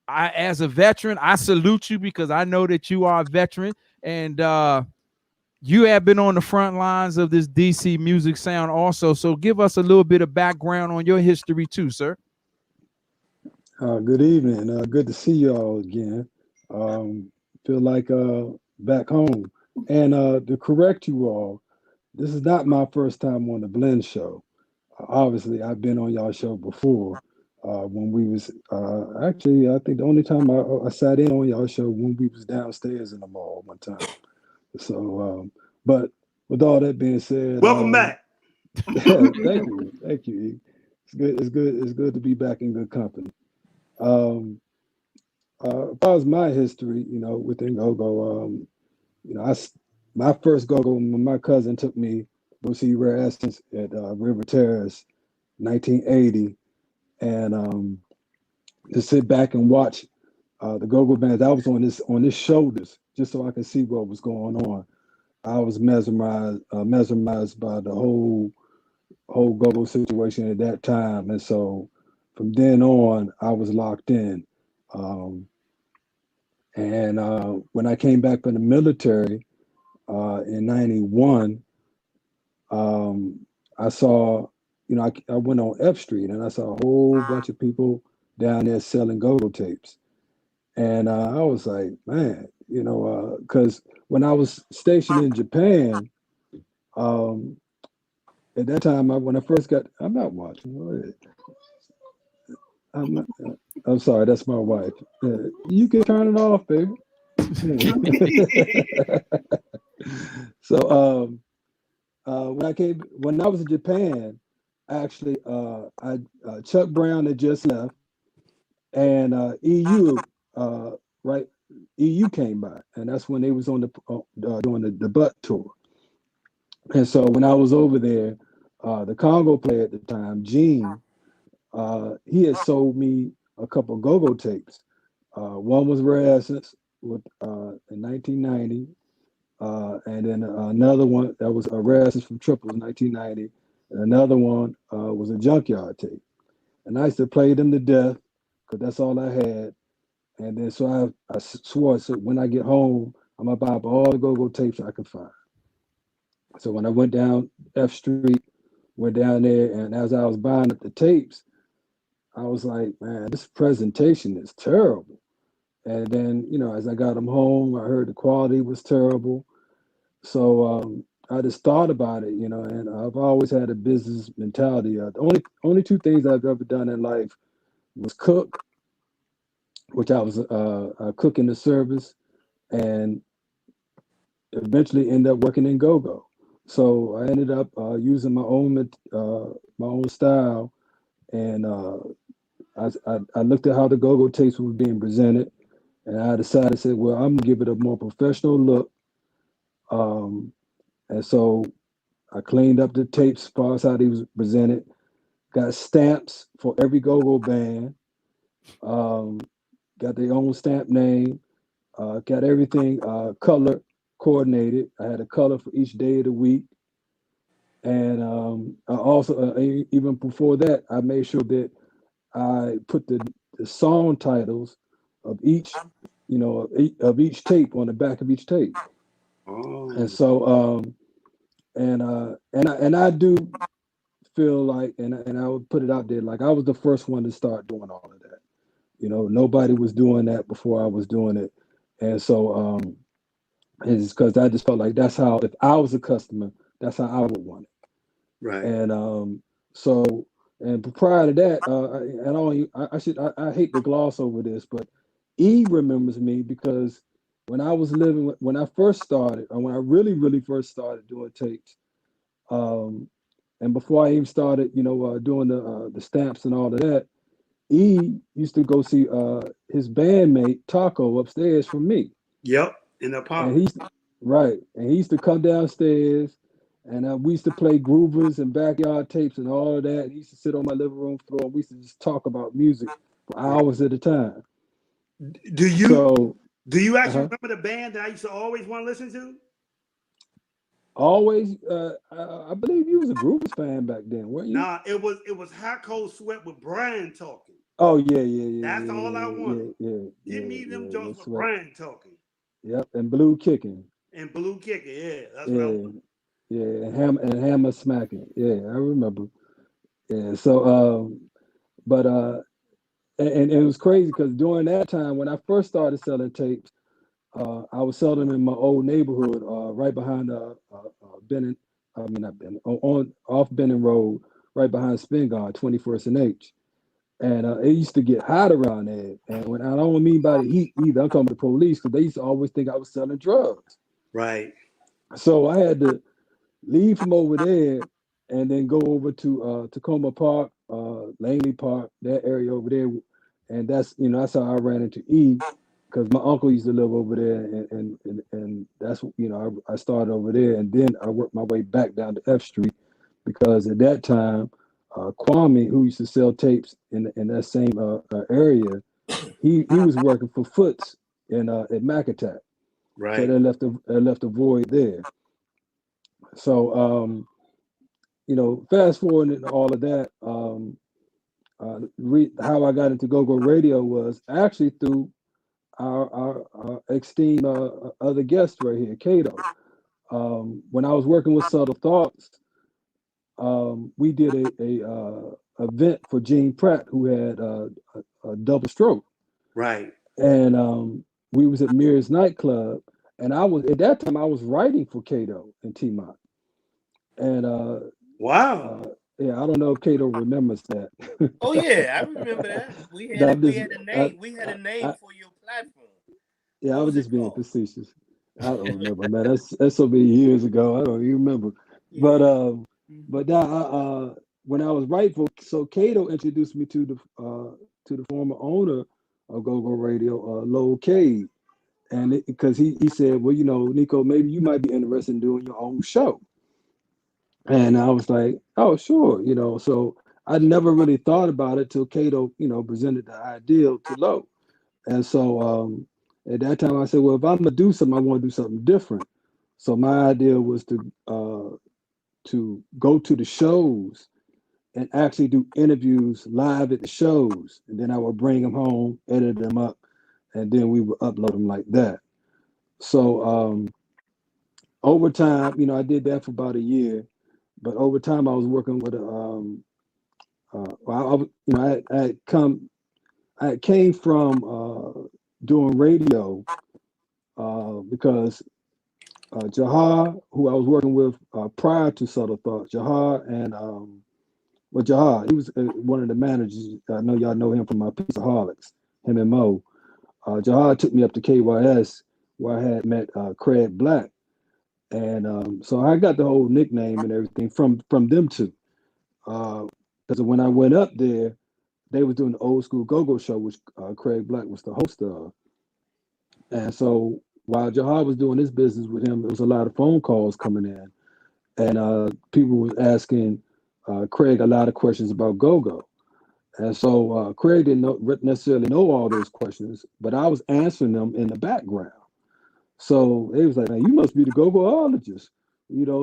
As a veteran, I salute you because I know that you are a veteran and you have been on the front lines of this DC music sound also. So give us a little bit of background on your history too, sir. Good evening. Good to see you all again. Feel like back home. And to correct you all, this is not my first time on the Blend Show. Obviously, I've been on y'all show before. When we was actually, I think the only time I sat in on y'all show when we was downstairs in the mall one time. So, but with all that being said, welcome back. Thank you. It's good to be back in good company. As far as my history, within Gogo, my first Gogo, when my cousin took me to see Rare Essence at River Terrace, 1980. And to sit back and watch the Go-Go bands, I was on his shoulders just so I could see what was going on. I was mesmerized by the whole Go-Go situation at that time, and so from then on, I was locked in. And when I came back from the military in '91, I saw. I went on F Street and I saw a whole bunch of people down there selling Go-Go tapes. And I was like, man, because when I was stationed in Japan, at that time, when I first got, I'm not watching. I'm sorry, that's my wife. You can turn it off, baby. So when I was in Japan, actually, Chuck Brown had just left, and EU came by, and that's when they was on doing the Butt tour. And so when I was over there, the Congo player at the time, Gene, he had sold me a couple of Go-Go tapes. One was Rare Essence in 1990, and then another one that was a Rare Essence from Triple in 1990. And another one was a Junkyard tape. And I used to play them to death because that's all I had. And then so I swore, so when I get home, I'm going to buy up all the Go-Go tapes I can find. So when I went down F Street, went down there, and as I was buying up the tapes, I was like, man, this presentation is terrible. And then, as I got them home, I heard the quality was terrible. So I just thought about it, and I've always had a business mentality. The only two things I've ever done in life was cook, which I was cooking the service, and eventually end up working in GoGo. So I ended up using my own style, and I looked at how the GoGo tapes were being presented, and I decided, said, well, I'm gonna give it a more professional look. And so I cleaned up the tapes as far as how they was presented. Got stamps for every go-go band. Got their own stamp name. Got everything color coordinated. I had a color for each day of the week. And I also, even before that, I made sure that I put the song titles of each, of each tape on the back of each tape. Oh. And so, and I do feel like, and I would put it out there, like I was the first one to start doing all of that. Nobody was doing that before I was doing it. And so it's because I just felt like that's how, if I was a customer, that's how I would want it. Right. And so, and prior to that, I hate to gloss over this, but E remembers me because when I first started, or when I really, really first started doing tapes, and before I even started, doing the stamps and all of that, E used to go see his bandmate Taco upstairs from me. Yep, in the And apartment. and he used to come downstairs, and we used to play groovers and backyard tapes and all of that. And he used to sit on my living room floor, and we used to just talk about music for hours at a time. Do you actually Uh-huh. remember the band that I used to always want to listen to? Always, I believe you was a Groovers fan back then, weren't you? Nah, it was Hot Cold Sweat with Brian talking. Oh yeah. That's all I wanted. Yeah. Give me them joints with That's right. Brian talking. Yep, and Blue Kicking. And Blue Kicker, yeah, that's what I wanted. Yeah, and Hammer Smacking. Yeah, I remember. Yeah, so but and it was crazy because during that time when I first started selling tapes, I was selling them in my old neighborhood, right behind Benning. I mean not Benning, on off Benning Road, right behind Spin Guard, 21st and H. And it used to get hot around there. And when I don't mean by the heat either, I'm talking about the police because they used to always think I was selling drugs. Right. So I had to leave from over there and then go over to Tacoma Park, Langley Park, that area over there. And that's how I ran into E, because my uncle used to live over there, and that's I started over there, and then I worked my way back down to F Street, because at that time Kwame, who used to sell tapes in that same area, he was working for Foots at Macattac. Right. So they left a void there. So fast forward into all of that, how I got into GogoRadio was actually through our esteemed other guest right here, Kato. When I was working with Subtle Thoughts, we did a event for Gene Pratt, who had a double stroke. Right. And we was at Mirror's nightclub, and at that time I was writing for Kato and TMOTT. And wow. Yeah, I don't know if Kato remembers that. Oh yeah, I remember that. We had a name. We had a name for your platform. Yeah, I was just being facetious. I don't remember, man. That's so many years ago. I don't even remember. Yeah. But now, when I was writing so Kato introduced me to the former owner of GogoRadio, Lowell Cade, and because he said, well, Nico, maybe you might be interested in doing your own show. And I was like, oh, sure, So I never really thought about it till Kato, presented the idea to Low. And so at that time I said, well, if I'm gonna do something, I want to do something different. So my idea was to go to the shows and actually do interviews live at the shows, and then I would bring them home, edit them up, and then we would upload them like that. So over time, I did that for about a year. But over time, I was working with I came from doing radio because Jahar, who I was working with prior to Subtle Thought, Jahar and Jahar, he was one of the managers. I know y'all know him from my Pizzaholics, him and Mo. Jahar took me up to KYS where I had met Craig Black, and so I got the whole nickname and everything from them two. Because when I went up there, they was doing the old school go-go show, which Craig Black was the host of. And so while Jahar was doing his business with him, there was a lot of phone calls coming in, and people was asking Craig a lot of questions about go-go. And so Craig didn't necessarily know all those questions, but I was answering them in the background. So he was like, "Man, you must be the go-goologist,"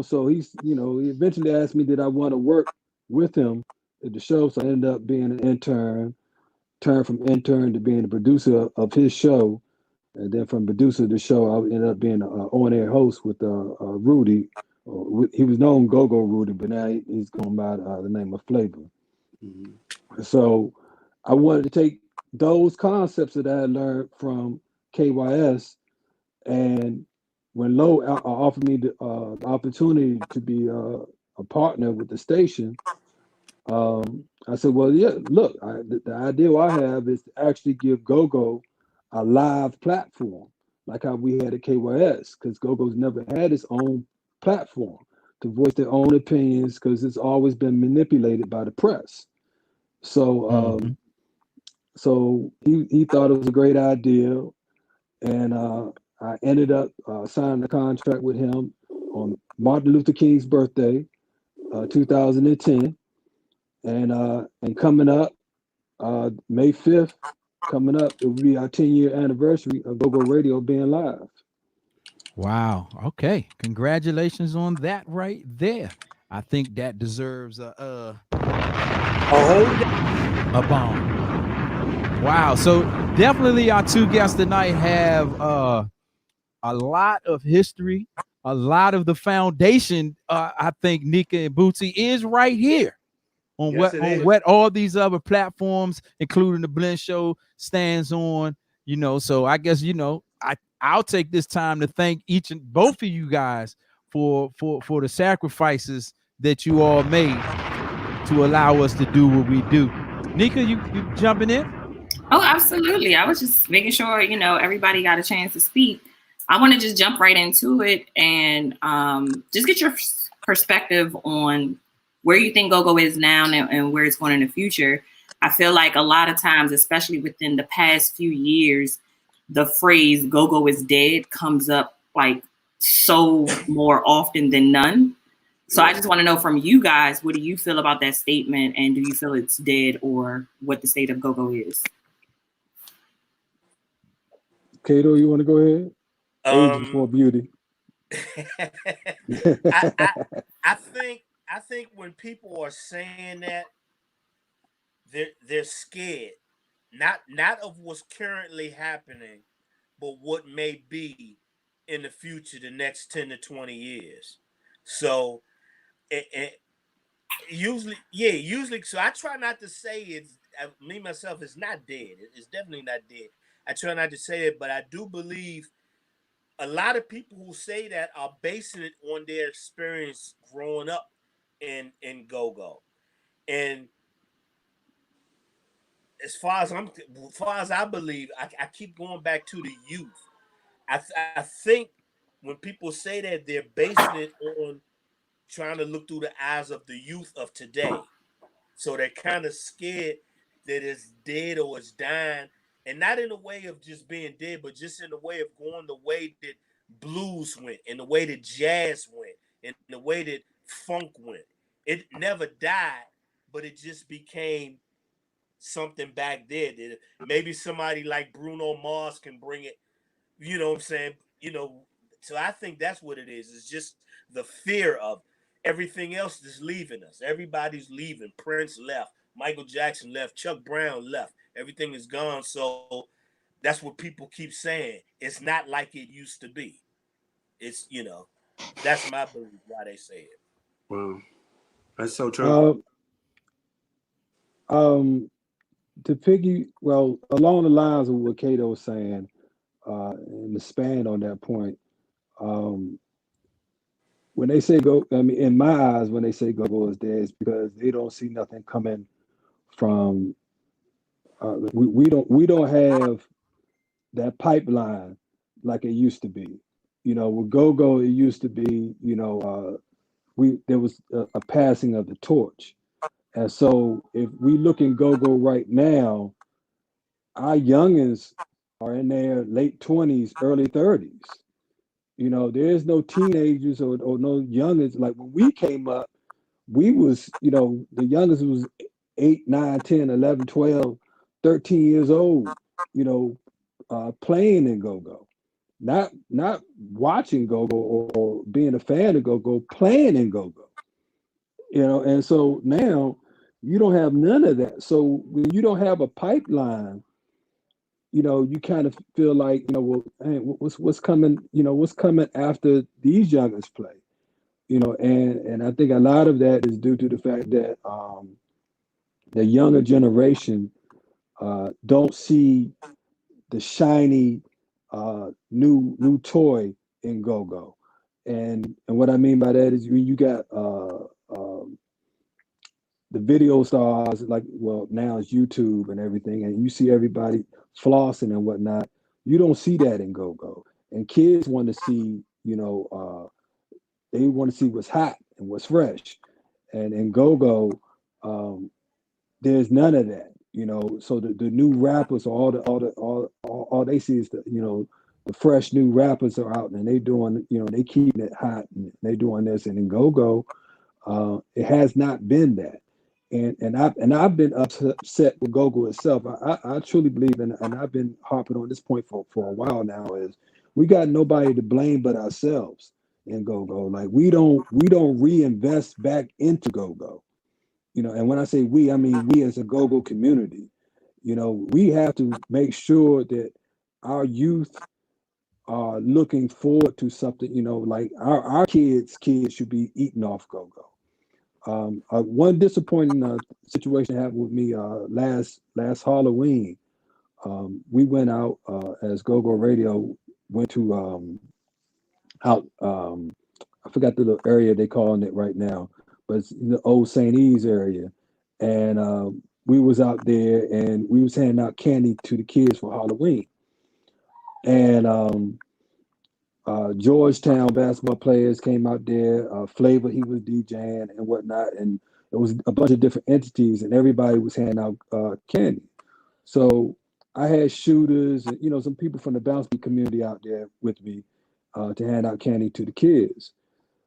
So he eventually asked me, did I want to work with him at the show? So I ended up being an intern, turned from intern to being the producer of his show, and then from producer of the show, I ended up being an on-air host with Rudy. He was known Go-Go Rudy, but now he's going by the name of Flavor. Mm-hmm. So I wanted to take those concepts that I had learned from KYS, and when Lo offered me the opportunity to be a partner with the station, I said, well, yeah, look, the idea I have is to actually give Go-Go a live platform, like how we had at KYS, because Go-Go's never had its own platform to voice their own opinions, because it's always been manipulated by the press. So so he thought it was a great idea, and I ended up signing a contract with him on Martin Luther King's birthday, 2010, and coming up May 5th, coming up, it will be our 10-year anniversary of GogoRadio being live. Wow. Okay. Congratulations on that right there. I think that deserves a bomb. Wow. So definitely our two guests tonight have a lot of history, a lot of the foundation. I think Nika and Bootsy is right here on what all these other platforms, including the Blend Show, stands on. So I guess I'll take this time to thank each and both of you guys for the sacrifices that you all made to allow us to do what we do. Nika, you jumping in? Oh, absolutely. I was just making sure, everybody got a chance to speak. I want to just jump right into it and just get your perspective on where you think Go-Go is now and where it's going in the future. I feel like a lot of times, especially within the past few years, the phrase Go-Go is dead comes up like so more often than none. So I just want to know from you guys, what do you feel about that statement? And do you feel it's dead, or what the state of Go-Go is? Kato, you want to go ahead? Age before beauty. I think when people are saying that, they're scared, not of what's currently happening, but what may be in the future, the next 10 to 20 years. So usually, so I try not to say it's me myself. It's not dead. It's definitely not dead. I try not to say it, but I do believe a lot of people who say that are basing it on their experience growing up in go-go. And as far as I believe, I keep going back to the youth. I think when people say that, they're basing it on trying to look through the eyes of the youth of today. So they're kind of scared that it's dead or it's dying. And not in a way of just being dead, but just in the way of going the way that blues went, and the way that jazz went, and the way that funk went. It never died, but it just became something back there that maybe somebody like Bruno Mars can bring it. You know what I'm saying? So I think that's what it is. It's just the fear of everything else is leaving us. Everybody's leaving. Prince left. Michael Jackson left. Chuck Brown left. Everything is gone. So that's what people keep saying. It's not like it used to be. It's, that's my belief why they say it. Wow. That's so true. along the lines of what Kato was saying, and the span on that point, when they say go, I mean, in my eyes, when they say go is dead, it's because they don't see nothing coming from. We don't have that pipeline like it used to be. With go, it used to be, there was a passing of the torch. And so if we look in go right now, our youngins are in their late 20s, early 30s. There's no teenagers or no youngins. Like when we came up, we was, the youngest was 8, 9, 10, 11, 12, 13 years old, playing in go-go. Not watching go-go or being a fan of go-go, playing in go-go. And so now you don't have none of that. So when you don't have a pipeline, you kind of feel like, well, hey, what's coming, what's coming after these youngers play, and I think a lot of that is due to the fact that the younger generation don't see the shiny new toy in go-go. And what I mean by that is when you got the video stars, like, well, now it's YouTube and everything, and you see everybody flossing and whatnot. You don't see that in go-go. And kids want to see, they want to see what's hot and what's fresh. And in go-go, there's none of that, So the new rappers, all they see is the fresh new rappers are out and they doing, they keeping it hot and they doing this. And in go-go, it has not been that. And I've been upset with go-go itself. I truly believe, and I've been harping on this point for a while now, is we got nobody to blame but ourselves in go-go. Like we don't reinvest back into go-go. And when I say we, I mean we as a go-go community. We have to make sure that our youth are looking forward to something, like our kids should be eating off go-go. One disappointing situation happened with me last Halloween. We went out as GogoRadio, went to out. I forgot the little area they calling it right now, but it's the old St. E's area, and we was out there and we was handing out candy to the kids for Halloween, and Georgetown basketball players came out there. Flavor, he was DJing and whatnot, and it was a bunch of different entities, and everybody was handing out candy. So I had shooters and some people from the bounce beat community out there with me to hand out candy to the kids.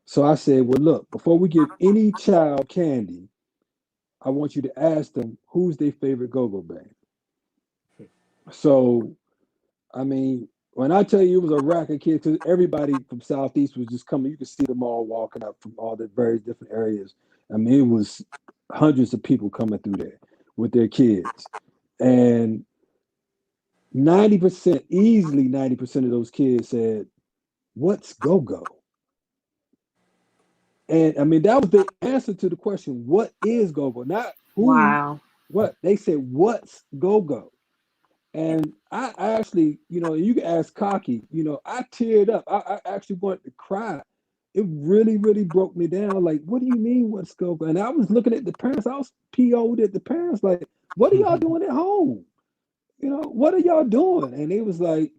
So I said, well, look, before we give any child candy, I want you to ask them who's their favorite go-go band. So, I mean, when I tell you it was a rack of kids, because everybody from Southeast was just coming, you could see them all walking up from all the various different areas. I mean, it was hundreds of people coming through there with their kids. And 90%, easily 90% of those kids said, what's go-go? And I mean, that was the answer to the question, what is go-go? Not who, Wow. What. They said, what's go-go? And I actually, you can ask Cocky, I teared up. I actually wanted to cry. It really, really broke me down. Like, what do you mean, what's go-go? And I was looking at the parents. I was PO'd at the parents, like, what are y'all doing at home? What are y'all doing? And they was like,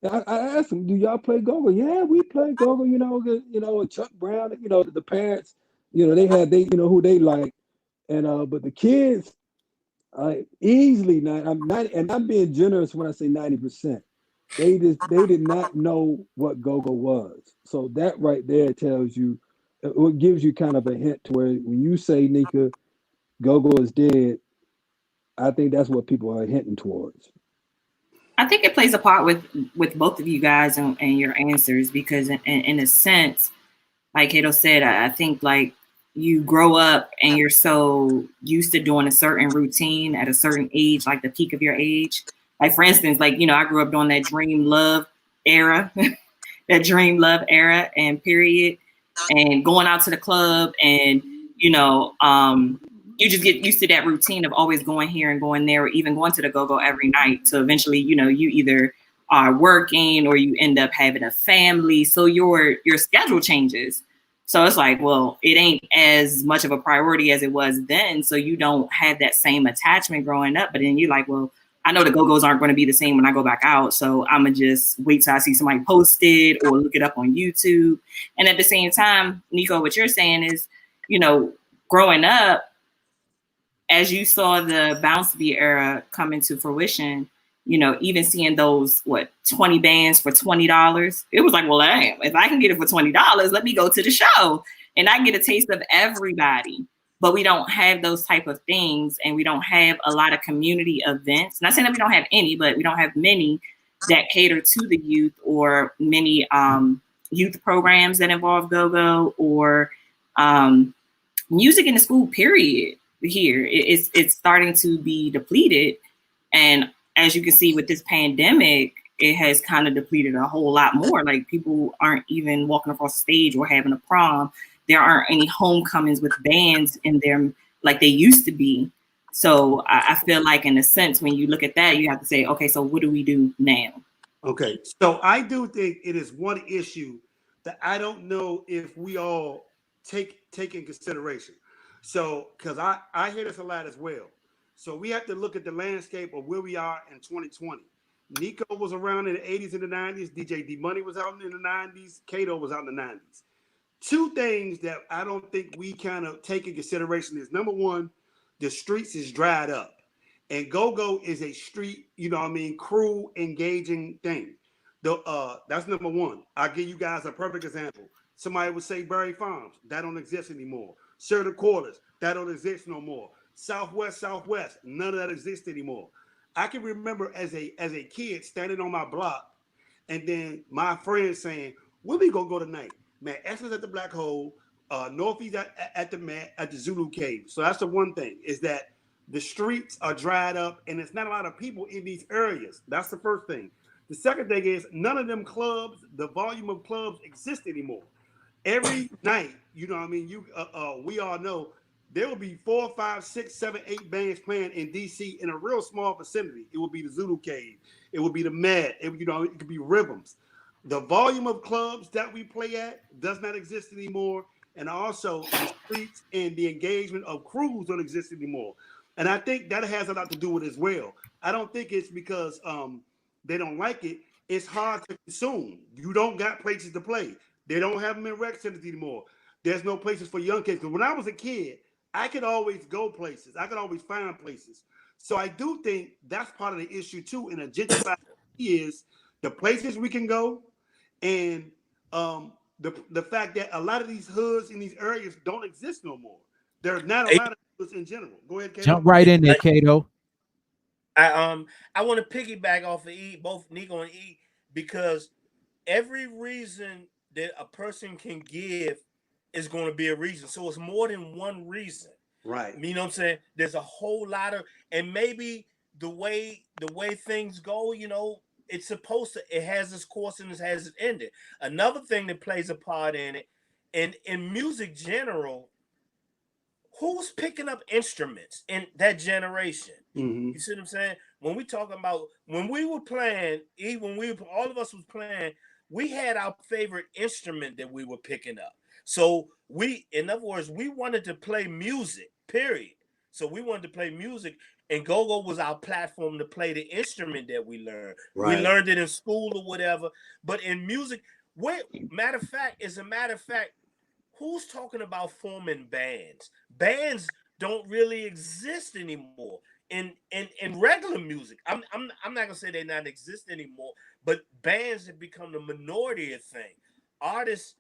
I asked them, do y'all play go-go? Yeah, we play go-go, Chuck Brown, the parents, they had, who they like. And, but the kids, easily and I'm being generous when I say 90%. They did not know what go-go was. So that right there tells you, it gives you kind of a hint to where when you say, Nico, go-go is dead, I think that's what people are hinting towards. I think it plays a part with both of you guys and your answers, because in a sense, like Kato said, I think like you grow up and you're so used to doing a certain routine at a certain age, like the peak of your age. Like for instance, like, I grew up during that Dream Love era, and period, and going out to the club and, you just get used to that routine of always going here and going there, or even going to the go-go every night. So eventually, you know, you either are working or you end up having a family. So your schedule changes. So it's like, well, it ain't as much of a priority as it was then. So you don't have that same attachment growing up. But then you're like, well, I know the go-go's aren't going to be the same when I go back out. So I'm going to just wait till I see somebody post it or look it up on YouTube. And at the same time, Nico, what you're saying is, you know, growing up, as you saw the bounce beat era come into fruition, you know, even seeing those, 20 bands for $20, it was like, well, damn, if I can get it for $20, let me go to the show. And I get a taste of everybody. But we don't have those type of things, and we don't have a lot of community events. Not saying that we don't have any, but we don't have many that cater to the youth, or many youth programs that involve go-go, or music in the school, period. Here, it's starting to be depleted. And as you can see with this pandemic, it has kind of depleted a whole lot more. Like, people aren't even walking across the stage or having a prom. There aren't any homecomings with bands in them like they used to be. So I feel like, in a sense, when you look at that, you have to say, okay, so what do we do now? Okay, so I do think it is one issue that I don't know if we all take in consideration. So, because I hear this a lot as well. So we have to look at the landscape of where we are in 2020. Nico was around in the 80s and the 90s. DJ D-Money was out in the 90s. Kato was out in the 90s. Two things that I don't think we kind of take in consideration is, number one, the streets is dried up. And go-go is a street, crew engaging thing. That's number one. I'll give you guys a perfect example. Somebody would say Berry Farms. That don't exist anymore. Certain Quarters. That don't exist no more. Southwest. None of that exists anymore. I can remember as a kid standing on my block, and then my friends saying, where we gonna go tonight? Man, Essence at the Black Hole, Northeast at the Zulu Cave. So that's the one thing, is that the streets are dried up and it's not a lot of people in these areas. That's the first thing. The second thing is, none of them clubs, the volume of clubs exist anymore. Every night, we all know there will be 4, 5, 6, 7, 8 bands playing in DC in a real small vicinity. It will be the Zulu Cave. It will be the Med. It could be Rhythms. The volume of clubs that we play at does not exist anymore. And also the streets and the engagement of crews don't exist anymore. And I think that has a lot to do with it as well. I don't think it's because they don't like it. It's hard to consume. You don't got places to play. They don't have them in rec centers anymore. There's no places for young kids. Because when I was a kid, I could always go places. I could always find places. So I do think that's part of the issue too. In a gentrified is the places we can go, and the fact that a lot of these hoods in these areas don't exist no more. There's not a lot of hoods in general. Go ahead, Kato. Jump right in there, Kato. I want to piggyback off of both Nico and E, because every reason that a person can give is going to be a reason. So it's more than one reason. Right. You know what I'm saying? There's a whole lot of, and maybe the way things go, it has its course and it has it ended. Another thing that plays a part in it, and in music general, who's picking up instruments in that generation? Mm-hmm. You see what I'm saying? When we talking about, when we were playing, all of us was playing, we had our favorite instrument that we were picking up. So in other words, we wanted to play music, period. So we wanted to play music, and go-go was our platform to play the instrument that we learned. Right. We learned it in school or whatever. But in music, matter of fact, who's talking about forming bands? Bands don't really exist anymore in regular music. I'm not gonna say they not exist anymore, but bands have become the minority of thing. Artists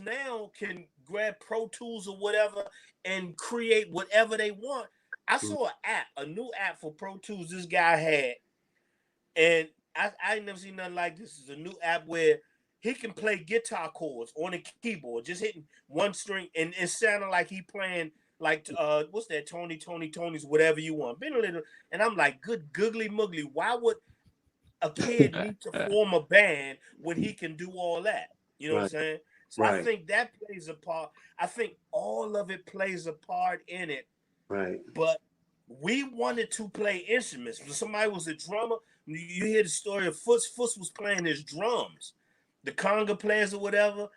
now can grab Pro Tools or whatever and create whatever they want. I saw a new app for Pro Tools this guy had, and I ain't never seen nothing like this. It's a new app where he can play guitar chords on a keyboard, just hitting one string, and it sounded like he playing like what's that, Tony's whatever you want. Been a little, and I'm like, good googly muggly. Why would a kid need to form a band when he can do all that? You know what I'm saying? So I think that plays a part. I think all of it plays a part in it. Right. But we wanted to play instruments. When somebody was a drummer, you hear the story of Foots. Foots was playing his drums. The conga players or whatever,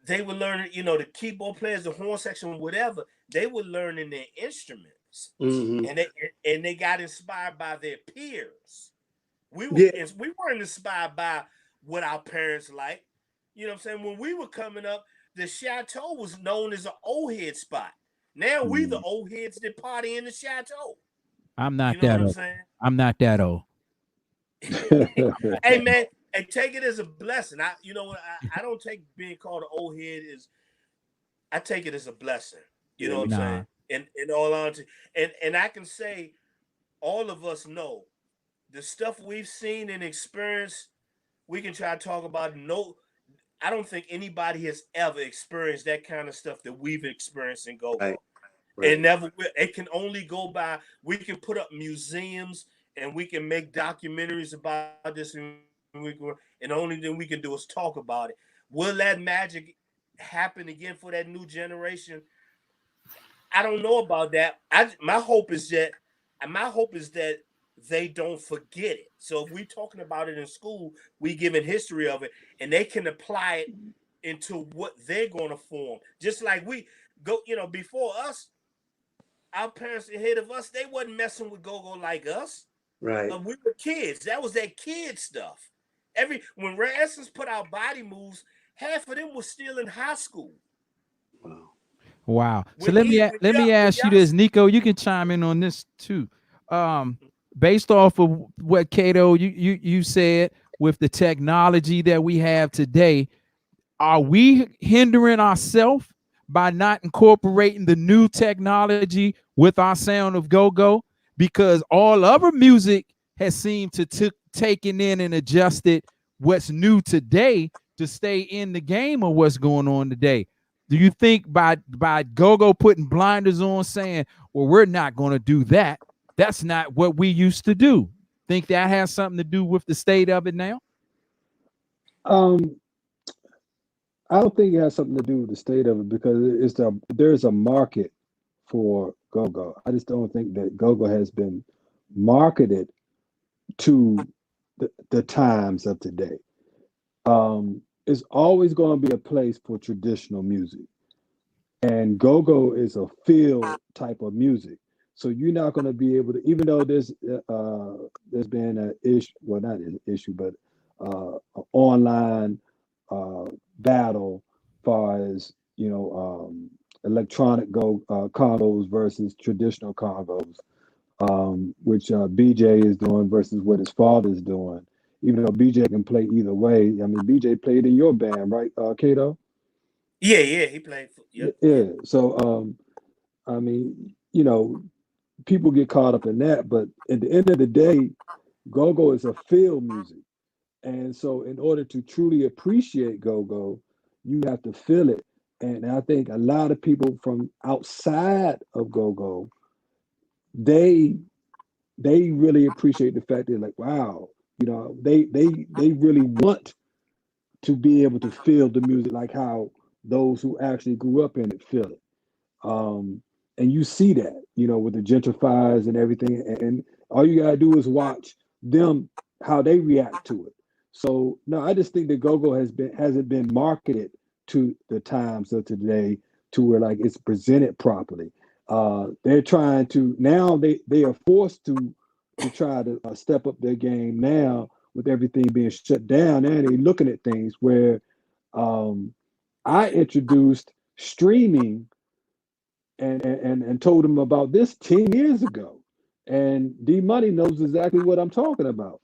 they were learning, the keyboard players, the horn section, whatever, they were learning their instruments. Mm-hmm. And they got inspired by their peers. We weren't inspired by what our parents liked. You know what I'm saying? When we were coming up, the Chateau was known as an old head spot. Now we the old heads that party in the Chateau. I'm not that old. I'm not that old. Hey man, and take it as a blessing. I don't take being called an old head I take it as a blessing. You know what I'm saying? In all honesty. And I can say all of us know the stuff we've seen and experienced, we can try to talk about. No, I don't think anybody has ever experienced that kind of stuff that we've experienced in GoGo. Right. And never will. It can only go by. We can put up museums and we can make documentaries about this, and the only thing we can do is talk about it. Will that magic happen again for that new generation? I don't know about that. My hope is that they don't forget it. So if we're talking about it in school, we giving history of it, and they can apply it into what they're going to form. Just like we go, before us, our parents ahead of us, they wasn't messing with go-go like us. Right. We were kids. That was that kid stuff. When Rare Essence put out Body Moves, half of them was still in high school. Wow. So let me ask you this, Nico. You can chime in on this too. Based off of what Kato you said, with the technology that we have today, are we hindering ourselves by not incorporating the new technology with our sound of go-go? Because all other music has seemed to taken in and adjusted what's new today to stay in the game of what's going on today. Do you think by go-go putting blinders on, saying, well, we're not going to do that, that's not what we used to do? Think that has something to do with the state of it now? I don't think it has something to do with the state of it, because there's a market for go-go. I just don't think that go-go has been marketed to the times of today. It's always going to be a place for traditional music, and go-go is a field type of music. So you're not going to be able to, even though there's been an issue, well, not an issue, but an online battle far as electronic congos versus traditional congos, which BJ is doing versus what his father's doing. Even though BJ can play either way. I mean, BJ played in your band, right, Kato? Yeah, he played. Yep. Yeah. So, I mean, people get caught up in that, but at the end of the day, go-go is a field music. And so in order to truly appreciate go-go, you have to feel it. And I think a lot of people from outside of go-go, they really appreciate the fact they're like, wow, they really want to be able to feel the music like how those who actually grew up in it feel it. And you see that, with the gentrifiers and everything. And all you gotta do is watch them, how they react to it. So no, I just think that go-go hasn't been marketed to the times of today to where like it's presented properly. They're trying to now they are forced to try to step up their game now with everything being shut down, and they're looking at things where I introduced streaming and told them about this 10 years ago, and D Money knows exactly what I'm talking about.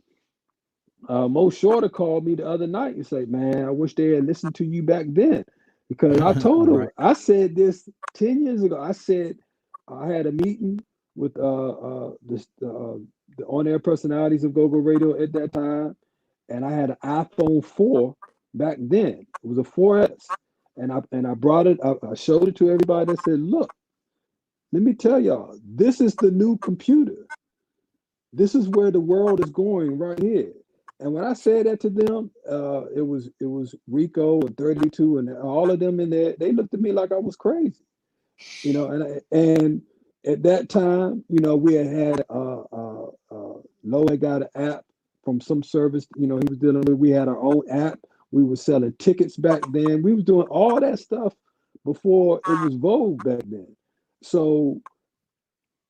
Mo Shorter called me the other night and said, man, I wish they had listened to you back then, because I told him, I said this 10 years ago. I said I had a meeting with the on-air personalities of GogoRadio at that time, and I had an iPhone 4 back then. It was a 4S, and I brought it. I showed it to everybody and said, look, let me tell y'all, this is the new computer. This is where the world is going right here. And when I said that to them, it was Rico and 32 and all of them in there. They looked at me like I was crazy. You know, and at that time, you know, we had Lo had got an app from some service, you know, he was dealing with. We had our own app. We were selling tickets back then. We was doing all that stuff before it was Vogue back then. So,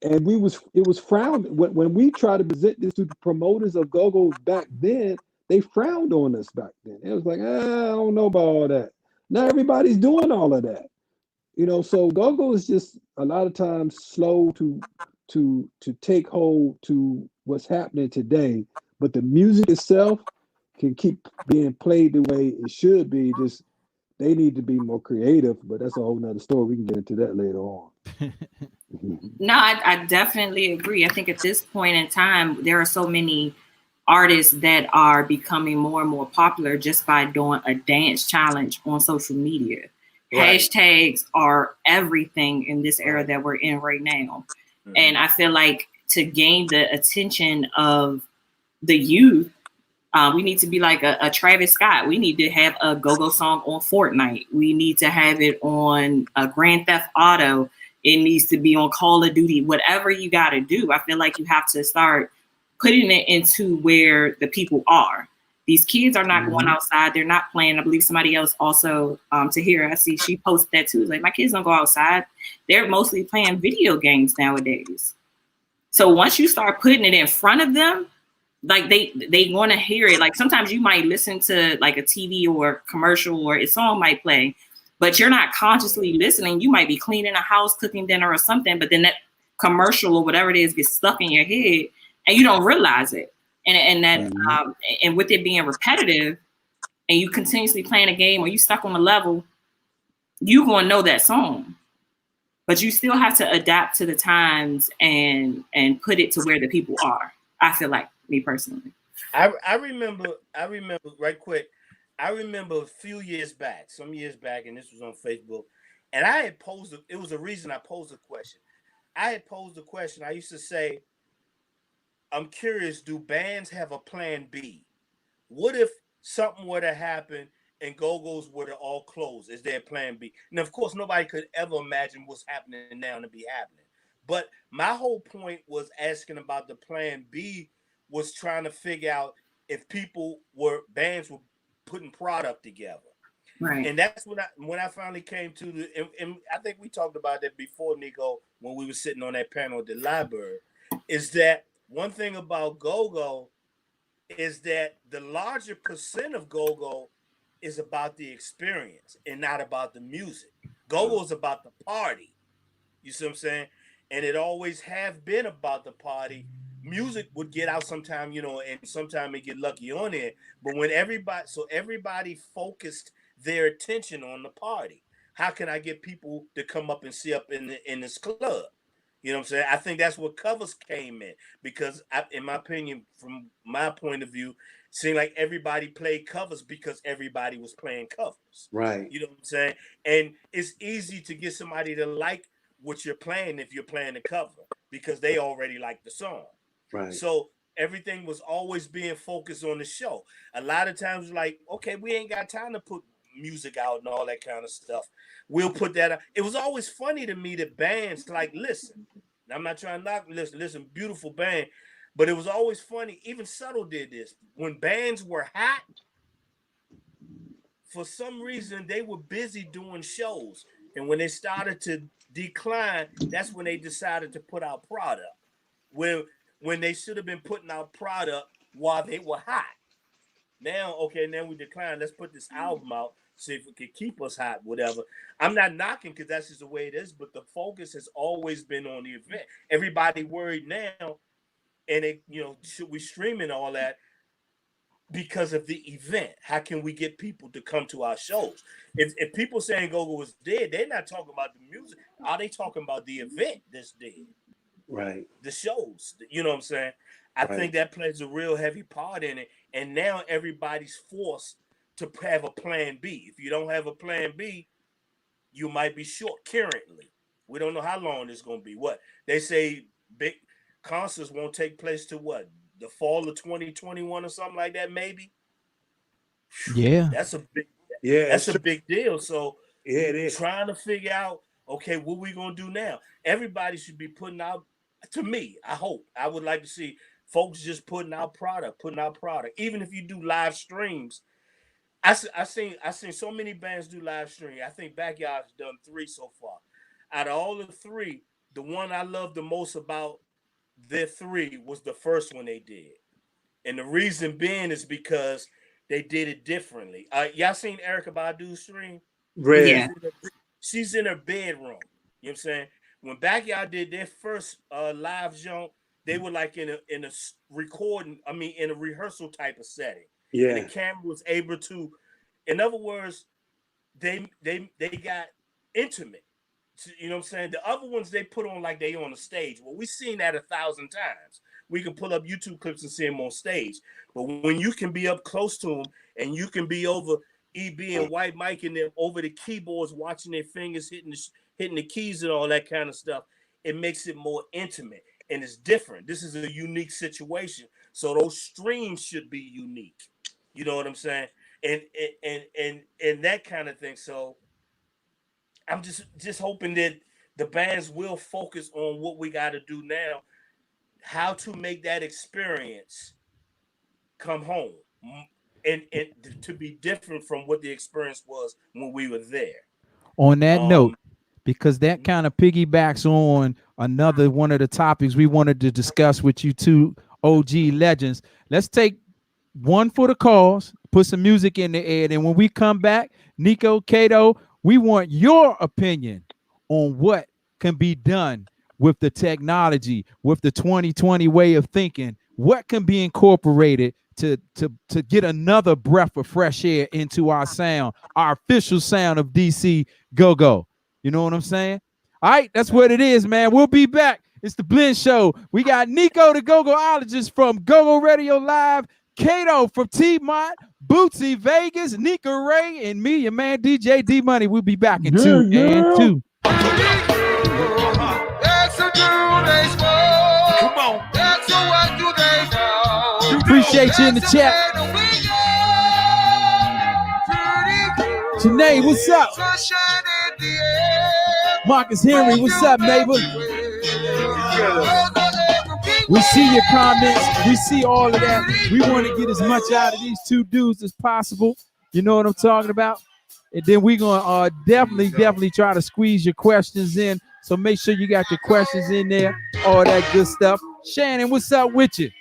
and it was frowned when we tried to present this to the promoters of go-go back then. They frowned on us back then. It was like, I don't know about all that. Now everybody's doing all of that. You know, so go-go is just a lot of times slow to take hold to what's happening today, but the music itself can keep being played the way it should be. Just they need to be more creative, but that's a whole nother story. We can get into that later on. No, I definitely agree. I think at this point in time, there are so many artists that are becoming more and more popular just by doing a dance challenge on social media. Right. Hashtags are everything in this era that we're in right now. Mm-hmm. And I feel like to gain the attention of the youth, we need to be like a Travis Scott. We need to have a go-go song on Fortnite. We need to have it on a Grand Theft Auto. It needs to be on Call of Duty. Whatever you got to do, I feel like you have to start putting it into where the people are. These kids are not going outside. They're not playing. I believe somebody else also, Tahira, I see she posted that too. It's like, my kids don't go outside. They're mostly playing video games nowadays. So once you start putting it in front of them, like they want to hear it. Like sometimes you might listen to like a TV or commercial or a song might play, but you're not consciously listening. You might be cleaning a house, cooking dinner or something, but then that commercial or whatever it is gets stuck in your head and you don't realize it. And that and with it being repetitive and you continuously playing a game or you stuck on a level, you going to know that song. But you still have to adapt to the times and put it to where the people are. I feel like, me personally. I remember right quick. I remember a few years back, some years back, and this was on Facebook, and I had posed, it was a reason I posed a question. I had posed a question. I used to say, I'm curious, do bands have a plan B? What if something were to happen and go-go's were to all close? Is there a plan B? And of course, nobody could ever imagine what's happening now to be happening. But my whole point was asking about the plan B was trying to figure out if bands were putting product together. Right. And that's when I finally came to and I think we talked about that before, Nico, when we were sitting on that panel at the library, is that one thing about go-go is that the larger percent of go-go is about the experience and not about the music. Go-go is about the party. You see what I'm saying? And it always have been about the party. Music would get out sometime, you know, and sometime they get lucky on it. But when everybody focused their attention on the party. How can I get people to come up and see up in this club? You know what I'm saying? I think that's where covers came in because, in my opinion, from my point of view, seemed like everybody played covers because everybody was playing covers. Right. You know what I'm saying? And it's easy to get somebody to like what you're playing if you're playing a cover because they already like the song. Right. So everything was always being focused on the show. A lot of times, like, okay, we ain't got time to put music out and all that kind of stuff. We'll put that out. It was always funny to me that bands like Listen. I'm not trying to knock Listen, beautiful band, but it was always funny. Even Subtle did this. When bands were hot, for some reason they were busy doing shows, and when they started to decline, that's when they decided to put out product. When they should have been putting out product while they were hot. Now we decline. Let's put this album out. See if it can keep us hot, whatever. I'm not knocking because that's just the way it is, but the focus has always been on the event. Everybody worried now, and should we stream and all that because of the event? How can we get people to come to our shows? If people saying Gogo is dead, they're not talking about the music. Are they talking about the event that's dead? Right. The shows. You know what I'm saying? I think that plays a real heavy part in it. And now everybody's forced to have a plan B. If you don't have a plan B, you might be short currently. We don't know how long it's going to be. What? They say big concerts won't take place to what? The fall of 2021 or something like that, maybe? Yeah. That's a big Yeah, that's a big deal. So yeah, it is. Trying to figure out okay, what we gonna do now? Everybody should be putting out. To me, I would like to see folks just putting out product. Even if you do live streams, I seen so many bands do live stream. I think Backyard's done 3 so far. Out of all the 3, the one I love the most about their 3 was the first one they did, and the reason being is because they did it differently. Y'all seen Erykah Badu's stream? Red. Yeah. She's in her bedroom. You know what I'm saying? When Backyard did their first live jump, they were like in a recording. I mean, in a rehearsal type of setting. Yeah. And the camera was able to, in other words, they got intimate. You know what I'm saying? The other ones they put on like they on a stage. Well, we've seen that 1,000 times. We can pull up YouTube clips and see them on stage. But when you can be up close to them and you can be over EB and White Mike and them over the keyboards, watching their fingers hitting the keys and all that kind of stuff, it makes it more intimate and it's different. This is a unique situation. So those streams should be unique. You know what I'm saying? And that kind of thing. So I'm just hoping that the bands will focus on what we got to do now, how to make that experience come home and to be different from what the experience was when we were there. On that note, because that kind of piggybacks on another one of the topics we wanted to discuss with you two OG legends. Let's take one for the cause, put some music in the air, and when we come back, Nico, Kato, we want your opinion on what can be done with the technology, with the 2020 way of thinking. What can be incorporated to get another breath of fresh air into our sound, our official sound of DC Go-Go. You know what I'm saying? All right, that's what it is, man. We'll be back. It's the Blend Show. We got Nico, the Go-Goologist from GogoRadio Live, Kato from T-Mont, Bootsy Vegas, Nico Ray, and me, your man DJ D Money. We'll be back in 2 and 2. That's a new day's fall. Come on. That's a what do they know? Appreciate you in the chat. Janae, what's up? Marcus Henry, what's up, neighbor? We see your comments. We see all of that. We want to get as much out of these two dudes as possible. You know what I'm talking about? And then we're going to definitely try to squeeze your questions in. So make sure you got your questions in there, all that good stuff. Shannon, what's up with you?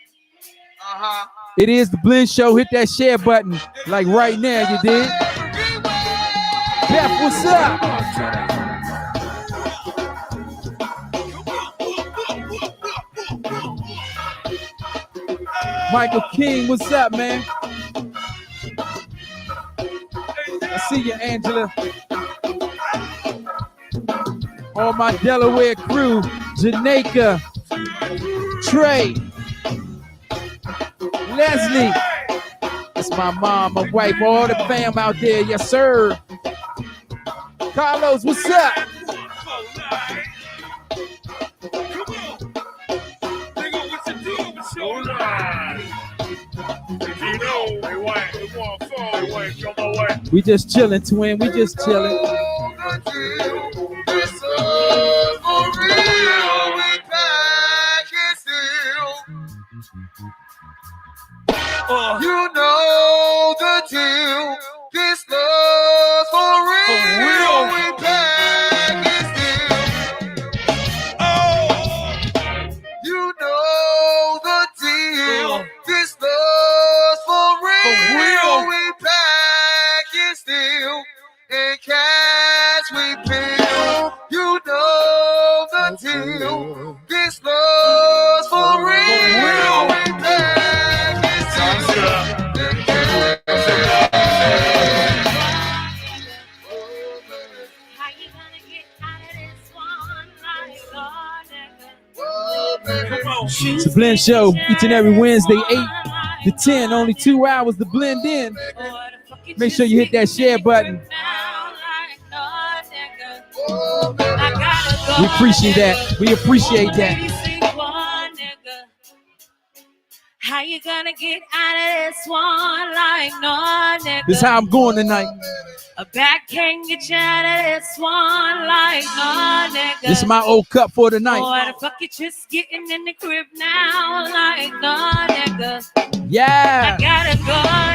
It is the Blend Show. Hit that share button like right now, you did. Beth, what's up? Michael King, what's up, man? I see you, Angela. All my Delaware crew, Jamaica, Trey, Leslie. That's my mom, my wife, all the fam out there. Yes, sir. Carlos, what's up? We just chilling, twin. We just chilling. You know the deal. This love's for real. We back is still. Oh, you know the deal. This love's for real. We back is still. And cash we bill. You know the deal. This love's for real. We back is still. It's the Blend Show each and every Wednesday, 8 to 10. Only 2 hours to blend in. Make sure you hit that share button. We appreciate that. We appreciate that. How you gonna get out of this one like no nigga? This is how I'm going tonight. A back can't get you out of this one like a nigga. This is my old cup for the night. Boy, the fuck you just getting in the crib now like a nigga. Yeah. I gotta go,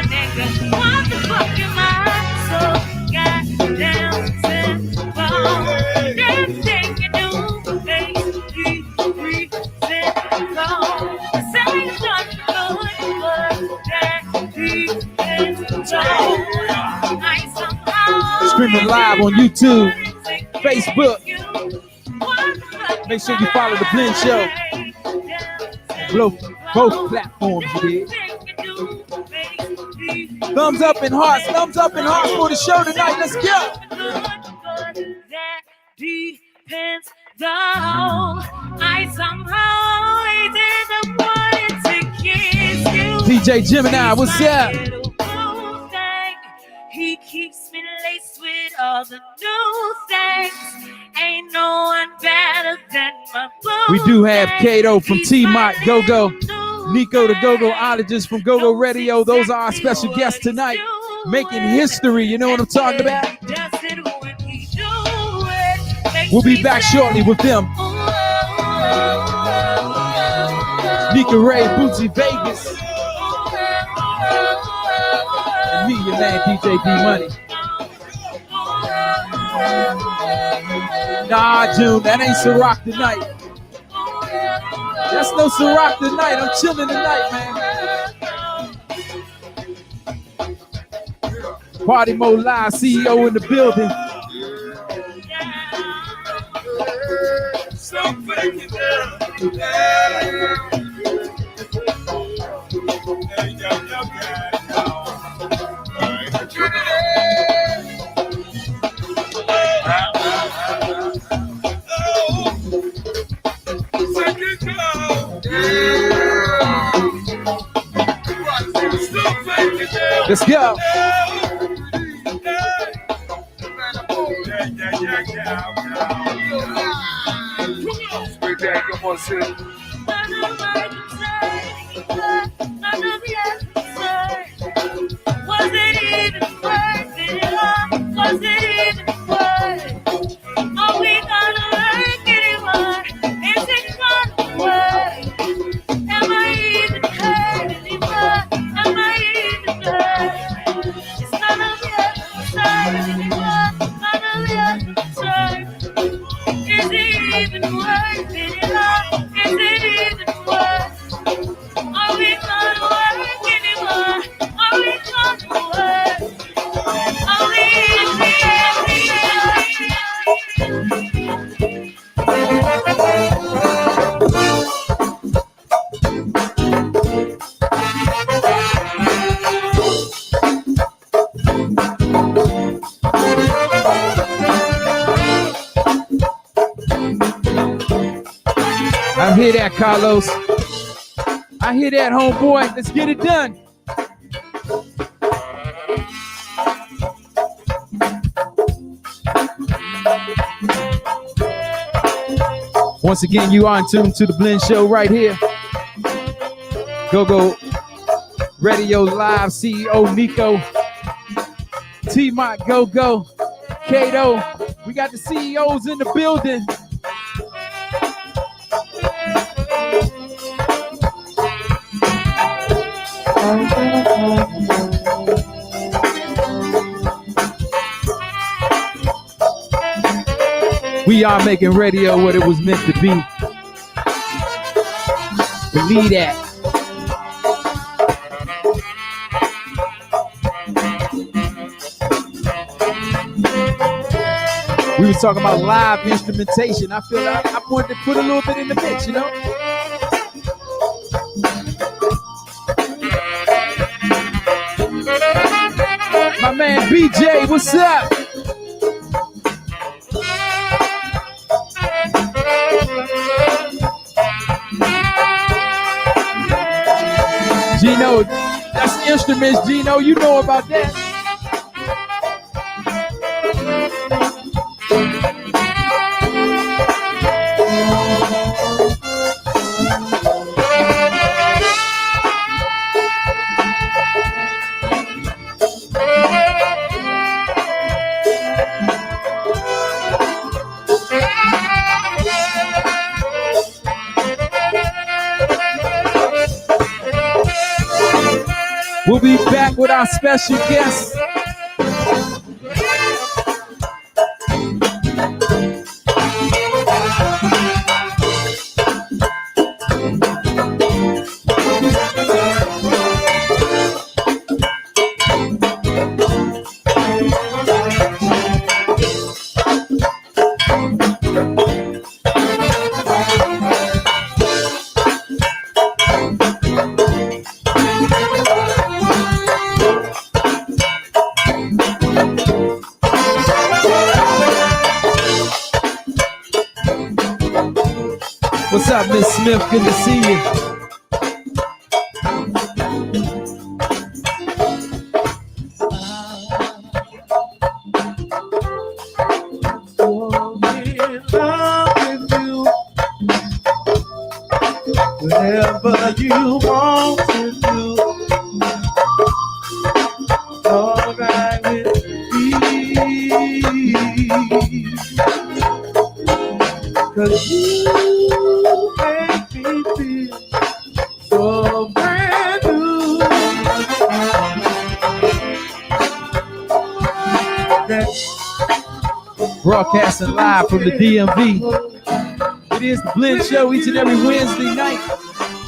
nigga. What the fuck am I so goddamn simple? Everything you do makes me resentful. Say nothing good, but that he is control. I somehow Streaming live on YouTube, Facebook. Make sure you follow the Blend Show. Both platforms, you did. Thumbs up and hearts for the show tonight. Let's go. That depends though. I somehow always end up wanting to kiss you. DJ Gemini, what's up? He keeps me laced with all the new things. Ain't no one better than my boo. We do have Kato from TMOTTRadio, Nico the GogoRadio from GogoRadio. Those are our special guests tonight, making history. You know what I'm talking about? We'll be back shortly with them. Nico Ray, Bootsy Vegas. And me, your man, DJ D Money. Nah, June, that ain't Ciroc tonight. That's no Ciroc tonight. I'm chilling tonight, man. Party Mode Live, CEO in the building. Let's go. Was it even worth it? Was it even worth it? Are we gonna work anymore? Is it gonna work? Am I even hurt anymore? Am I even hurt? It's none of your concern anymore. None of your concern. Is it even worth it? Is it even worth? Are we gonna work anymore? Are we gonna work? Are we? I hear that, Carlos. I hear that, homeboy. Let's get it done. Once again, you are in tune to the Blend Show right here. GogoRadio Live, CEO Nico, TMOTTRadio, Kato. We got the CEOs in the building. We are making radio what it was meant to be. Believe that. We was talking about live instrumentation. I feel like I wanted to put a little bit in the mix, you know? My man BJ, what's up? Gino, that's instruments, Gino. You know about that. We'll be back with our special guest. What's up, Miss Smith? Good to see you. Whatever you want to do, all right with me. 'Cause you make me feel so brand new. Broadcasting live from the DMV. It is the Blend Show each and every Wednesday night,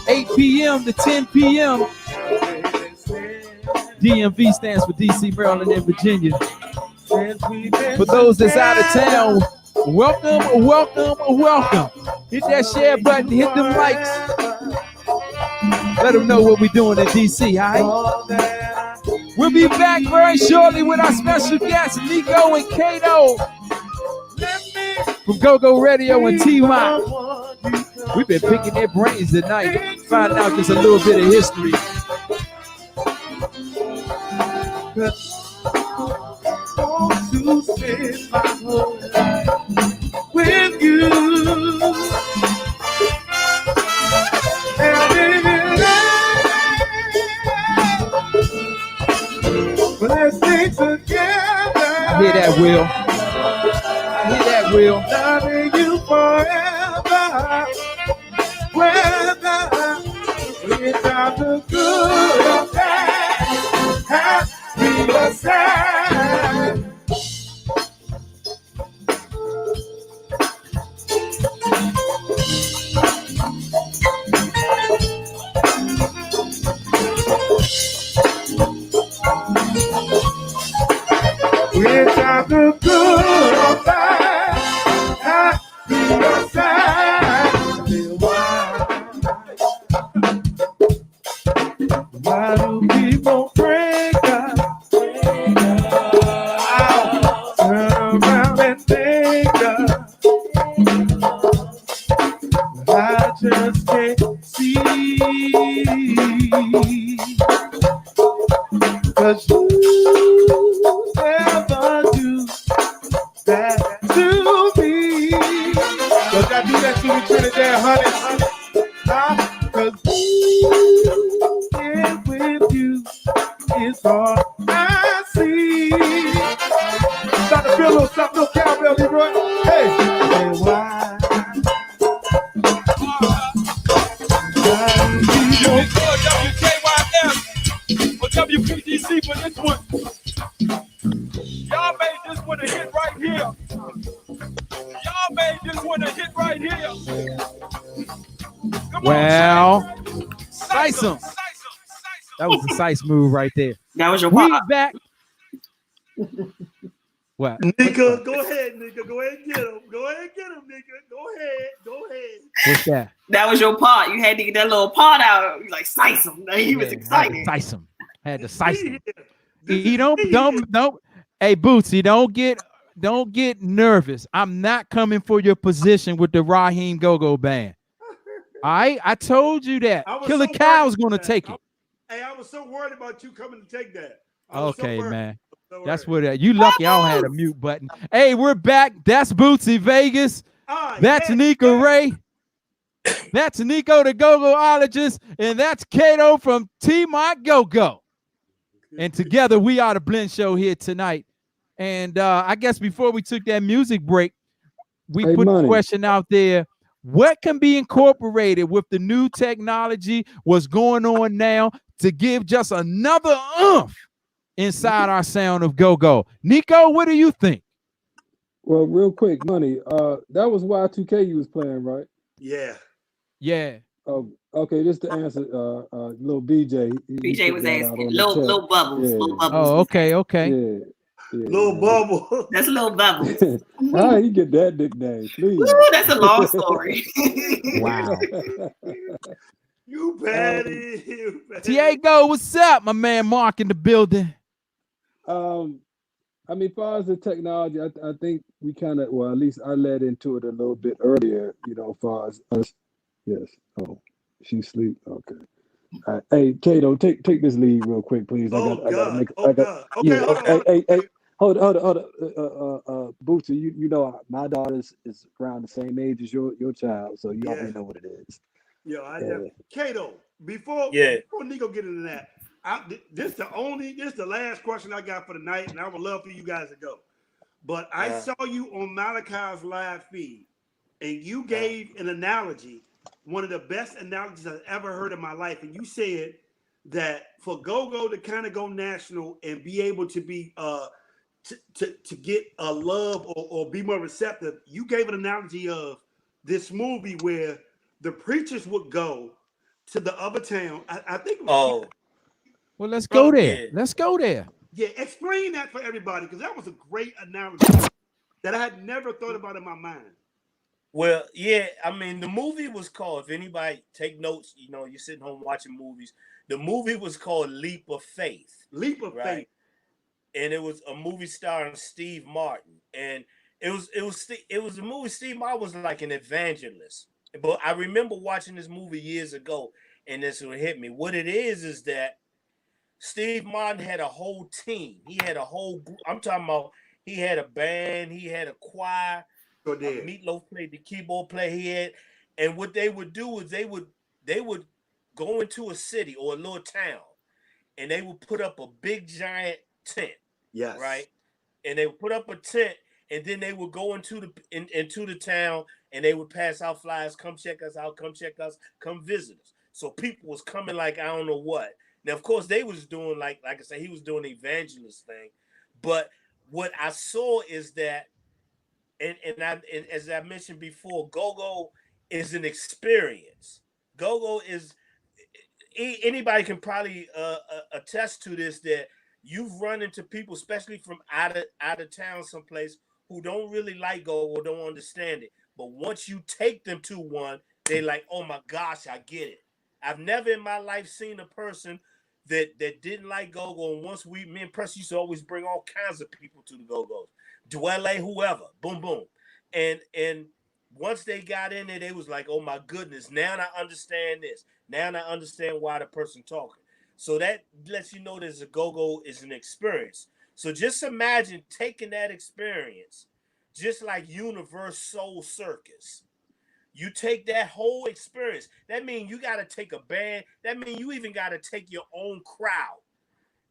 8 p.m. to 10 p.m. DMV stands for DC, Maryland, and Virginia. For those that's out of town, welcome, welcome, welcome. Hit that share button, hit them likes. Let them know what we're doing in DC, all right? We'll be back very shortly with our special guests, Nico and Kato from GogoRadio and TMOTTRadio. We've been picking their brains tonight, finding out just a little bit of history. To spend my whole life with you. Let's stay together. I hear that, Will. I hear that, Will. Loving you forever. Whether without the good or bad, happy or sad. Without the good or bad, happy or sad. Why do people break up? Turn around and think up. I just can't see. 'Cause you never do that to me. Does that do that to me, Trinidad, honey? 'Cause being with you is all I see. Start to feel a little something, little cowbell, Leroy. Hey, and why? WKYM or WPDC for this one. Y'all made this one a hit right here. Y'all made this one a hit right here. Come Well, on, Sice 'em. That was a Sice move right there. That was your We pop. back. What? Nico, go ahead, Nico. Go ahead and get him. Go ahead and get him, Nico. Go ahead. Go ahead. What's that? That was your part. You had to get that little part out. You like size him. He was excited. Sice him. Had to sice him. You don't. Hey, Bootsy, don't get nervous. I'm not coming for your position with the Raheem Go-Go band. I told you that. Killer Cow's gonna take it. Hey, I was so worried about you coming to take that. Okay, man. That's what you lucky I don't have a mute button. Hey, we're back. That's Bootsy Vegas. That's Nico Ray. That's Nico the Go-Goologist. And that's Kato from TMOTTRadio Go-Go. And together we are the Blend Show here tonight. And I guess before we took that music break, we put the question out there. What can be incorporated with the new technology, what's going on now, to give just another oomph inside our sound of go-go? Nico, what do you think? Well, real quick, money. That was Y2K you was playing, right? Yeah. Yeah. Okay, just to answer, little BJ. He BJ put was that out asking. on the chat. Little bubbles. Yeah. Little bubbles. Oh, okay, okay. Yeah. Little bubble. That's little bubbles. How he get that nickname? Please. Woo, that's a long story. Wow. You petty. You petty. Diego, what's up? My man Mark in the building. I mean, as far as the technology, I think we kind of, well, at least I led into it a little bit earlier, you know, as far as us. Yes. Oh, she sleep. Okay. All right. Hey, Kato, take this lead real quick, please. I gotta make. God. Okay, hold on. Hey. Hold on. Bootsy, you know my daughter is around the same age as your child, so you already know what it is. Yo, Kato, before Nico get into that, this the last question I got for the night, and I would love for you guys to go. But I saw you on Malachi's live feed, and you gave an analogy, one of the best analogies I've ever heard in my life, and you said that for go-go to kind of go national and be able to be to get a love or be more receptive, you gave an analogy of this movie where the preachers would go to the other town. I think it was well, let's go there. Let's go there. Yeah, explain that for everybody, because that was a great analogy that I had never thought about in my mind. Well, yeah, I mean, the movie was called, if anybody take notes, you know, you're sitting home watching movies, the movie was called Leap of Faith. Leap of Faith. And it was a movie starring Steve Martin. And it was a movie. Steve Martin was like an evangelist. But I remember watching this movie years ago, and this would hit me. What it is that Steve Martin had a whole team. He had a whole group. I'm talking about he had a band, he had a choir. Meatloaf played the keyboard player he had. And what they would do is they would go into a city or a little town, and they would put up a big giant tent. Yes. Right. And they would put up a tent, and then they would go into the town, and they would pass out flyers. Come check us out. Come check us. Come visit us. So people was coming like I don't know what. Now, of course, they was doing like I said, he was doing the evangelist thing. But what I saw is that, and as I mentioned before, go-go is an experience. Go-go is, anybody can probably attest to this, that you've run into people, especially from out of town someplace, who don't really like go-go or don't understand it. But once you take them to one, they like, oh my gosh, I get it. I've never in my life seen a person that didn't like go-go. And once me and Press used to always bring all kinds of people to the go-go's. Dwelle, whoever, boom, boom. And once they got in there, they was like, oh my goodness, now I understand this. Now I understand why the person talking. So that lets you know that a go-go is an experience. So just imagine taking that experience, just like Universe Soul Circus. You take that whole experience. That means you got to take a band. That means you even got to take your own crowd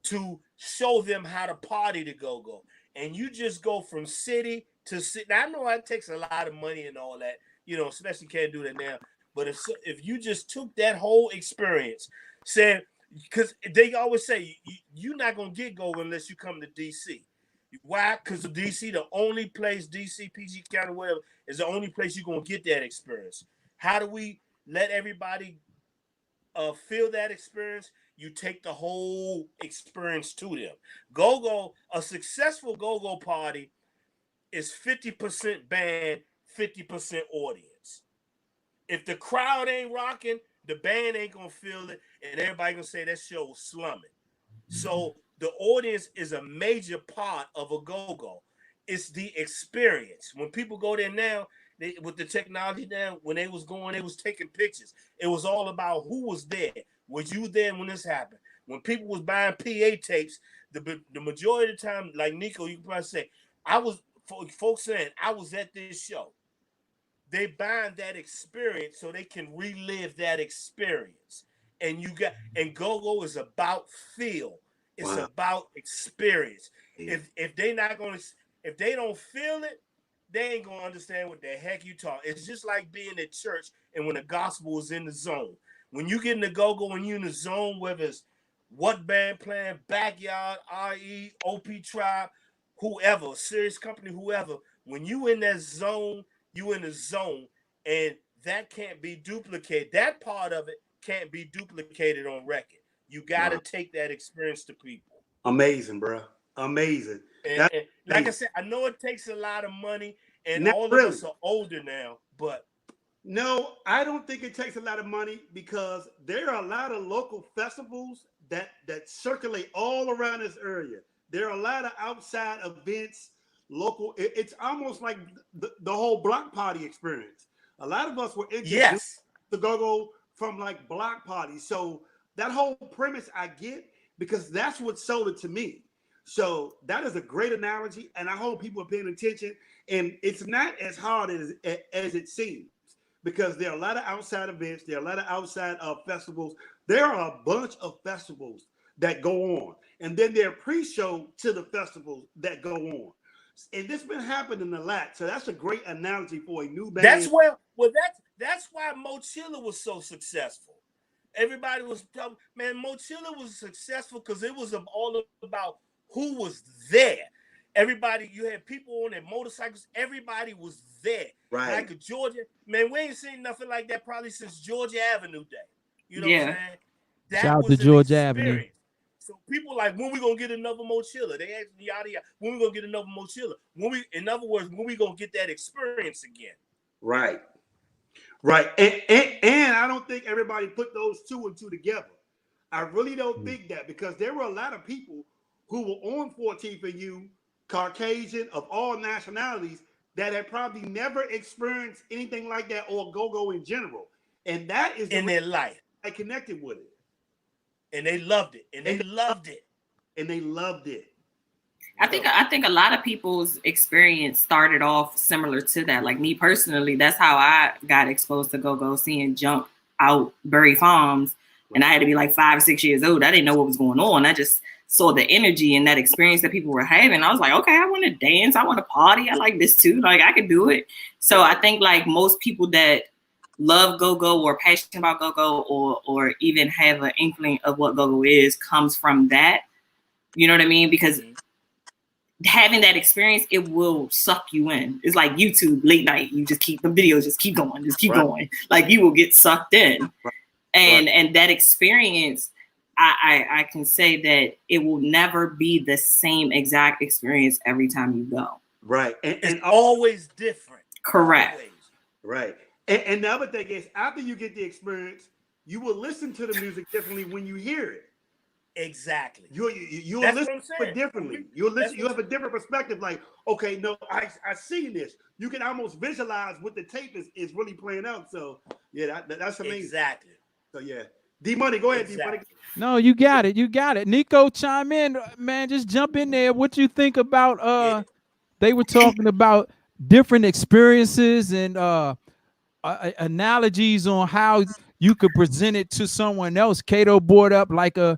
to show them how to party to go-go. And you just go from city to city. Now, I know that takes a lot of money and all that, you know, especially can't do that now. But if you just took that whole experience, said, because they always say you're not going to get go unless you come to DC. Why? Because of DC, the only place, DC, PG County, whatever, is the only place you're going to get that experience. How do we let everybody feel that experience? You take the whole experience to them. Go-go, a successful go-go party is 50% band, 50% audience. If the crowd ain't rocking, the band ain't going to feel it, and everybody going to say that show was slumming. So the audience is a major part of a go-go. It's the experience. When people go there now, with the technology now, when they was going, they was taking pictures. It was all about who was there. Was you there when this happened? When people was buying PA tapes, the majority of the time, like Nico, you can probably say, folks saying, I was at this show. They buying that experience so they can relive that experience. And go-go is about feel. It's about experience. If they don't feel it, they ain't gonna understand what the heck you talk. It's just like being at church and when the gospel is in the zone. When you get in the go-go, when you in the zone, whether it's what band playing, Backyard, RE, OP Tribe, whoever, Serious Company, whoever, when you in that zone, you in the zone, and that can't be duplicated. That part of it can't be duplicated on record. You got to take that experience to people. Amazing, bro. Amazing. And like I said, I know it takes a lot of money, and Not all really. of us are older now, but No, I don't think it takes a lot of money because there are a lot of local festivals that circulate all around this area. There are a lot of outside events, local. It's almost like the whole block party experience. A lot of us were introduced to go from like block parties. So that whole premise I get because that's what sold it to me. So that is a great analogy, and I hope people are paying attention. And it's not as hard as it seems. Because there are a lot of outside events, there are a lot of outside festivals. There are a bunch of festivals that go on, and then there are pre-show to the festivals that go on, and this been happening a lot. So that's a great analogy for a new band. that's why Mochilla was so successful. Everybody was telling, man, Mochilla was successful because it was all about who was there. Everybody, you had people on their motorcycles. Everybody was there. Right. Like Georgia, man, we ain't seen nothing like that probably since Georgia Avenue Day. You know what I'm saying? That Shout out was to an Georgia experience. Avenue. So people like, when we gonna get another Mochilla? They ask me, yada yada. When we gonna get another Mochilla? In other words, when we gonna get that experience again? Right. Right. And I don't think everybody put those two and two together. I really don't think that because there were a lot of people who were on 14th and U, Caucasian of all nationalities, that had probably never experienced anything like that or go-go in general. And that is in their life. I connected with it. And they loved it. And they loved it. And they loved it. I think a lot of people's experience started off similar to that. Like me personally, that's how I got exposed to go-go, seeing Junk out Bury Farms. And I had to be like 5 or 6 years old. I didn't know what was going on. I just saw the energy and that experience that people were having. I was like, okay, I want to dance. I want to party. I like this too. Like I can do it. So I think like most people that love go-go or passionate about go-go or even have an inkling of what go-go is comes from that. You know what I mean? Because having that experience, it will suck you in. It's like YouTube late night. You just keep the videos, just keep going. Like you will get sucked in. And that experience, I can say that it will never be the same exact experience every time you go. Right. And always different. Correct. Always. Right. And the other thing is, after you get the experience, you will listen to the music differly when you hear it. Exactly. You'll listen to it differently. You'll have a different perspective. Like, okay, no, I seen this. You can almost visualize what the tape is really playing out. So yeah, that's amazing. Exactly. So yeah. D Money, go ahead, Exactly. D Money. No, you got it. Nico, chime in, man. Just jump in there. What you think about they were talking about different experiences and analogies on how you could present it to someone else. Kato brought up like a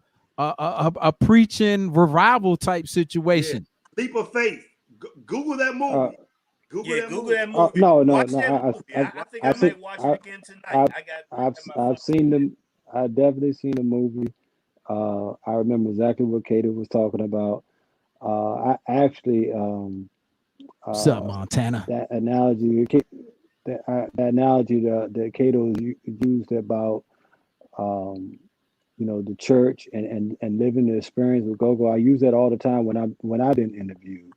preaching revival type situation. Yeah. Leap of faith. Google that movie. Google that movie. No. Watch that movie. I think I might watch it again tonight. I've seen them. I definitely seen the movie. I remember exactly what Kato was talking about. I actually What's up, Montana? That analogy that Kato used about the church and living the experience with go-go. I use that all the time when I've been interviewed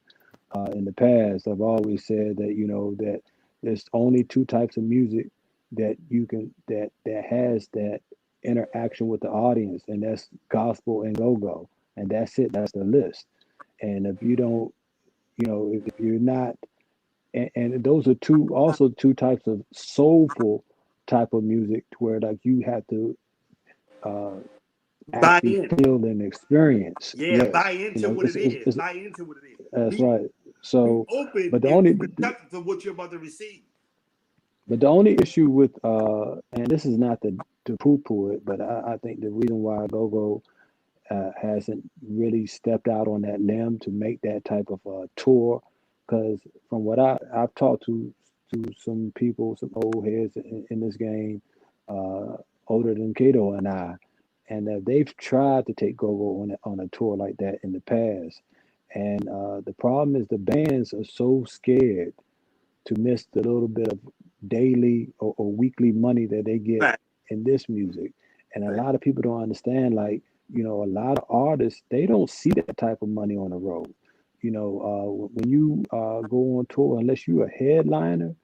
in the past. I've always said that that there's only two types of music that you can that has that interaction with the audience, and that's gospel and go-go, and that's it. That's the list. And if you don't, if you're not, and those are two types of soulful type of music, to where like you have to actually feel and experience. Yeah, yes. Buy into what it is. Buy into what it is. That's right. So, open, but the only to what you're about to receive. But the only issue with and this is not to poo-poo it, but I think the reason why go-go hasn't really stepped out on that limb to make that type of tour because from what I've talked to some people, some old heads in this game, older than Kato and I, and they've tried to take GoGo on a tour like that in the past. And the problem is the bands are so scared to miss the little bit of daily or weekly money that they get Right. in this music. And a Right. lot of people don't understand, like, you know, a lot of artists, they don't see that type of money on the road. You know, when you go on tour, unless you're a headliner,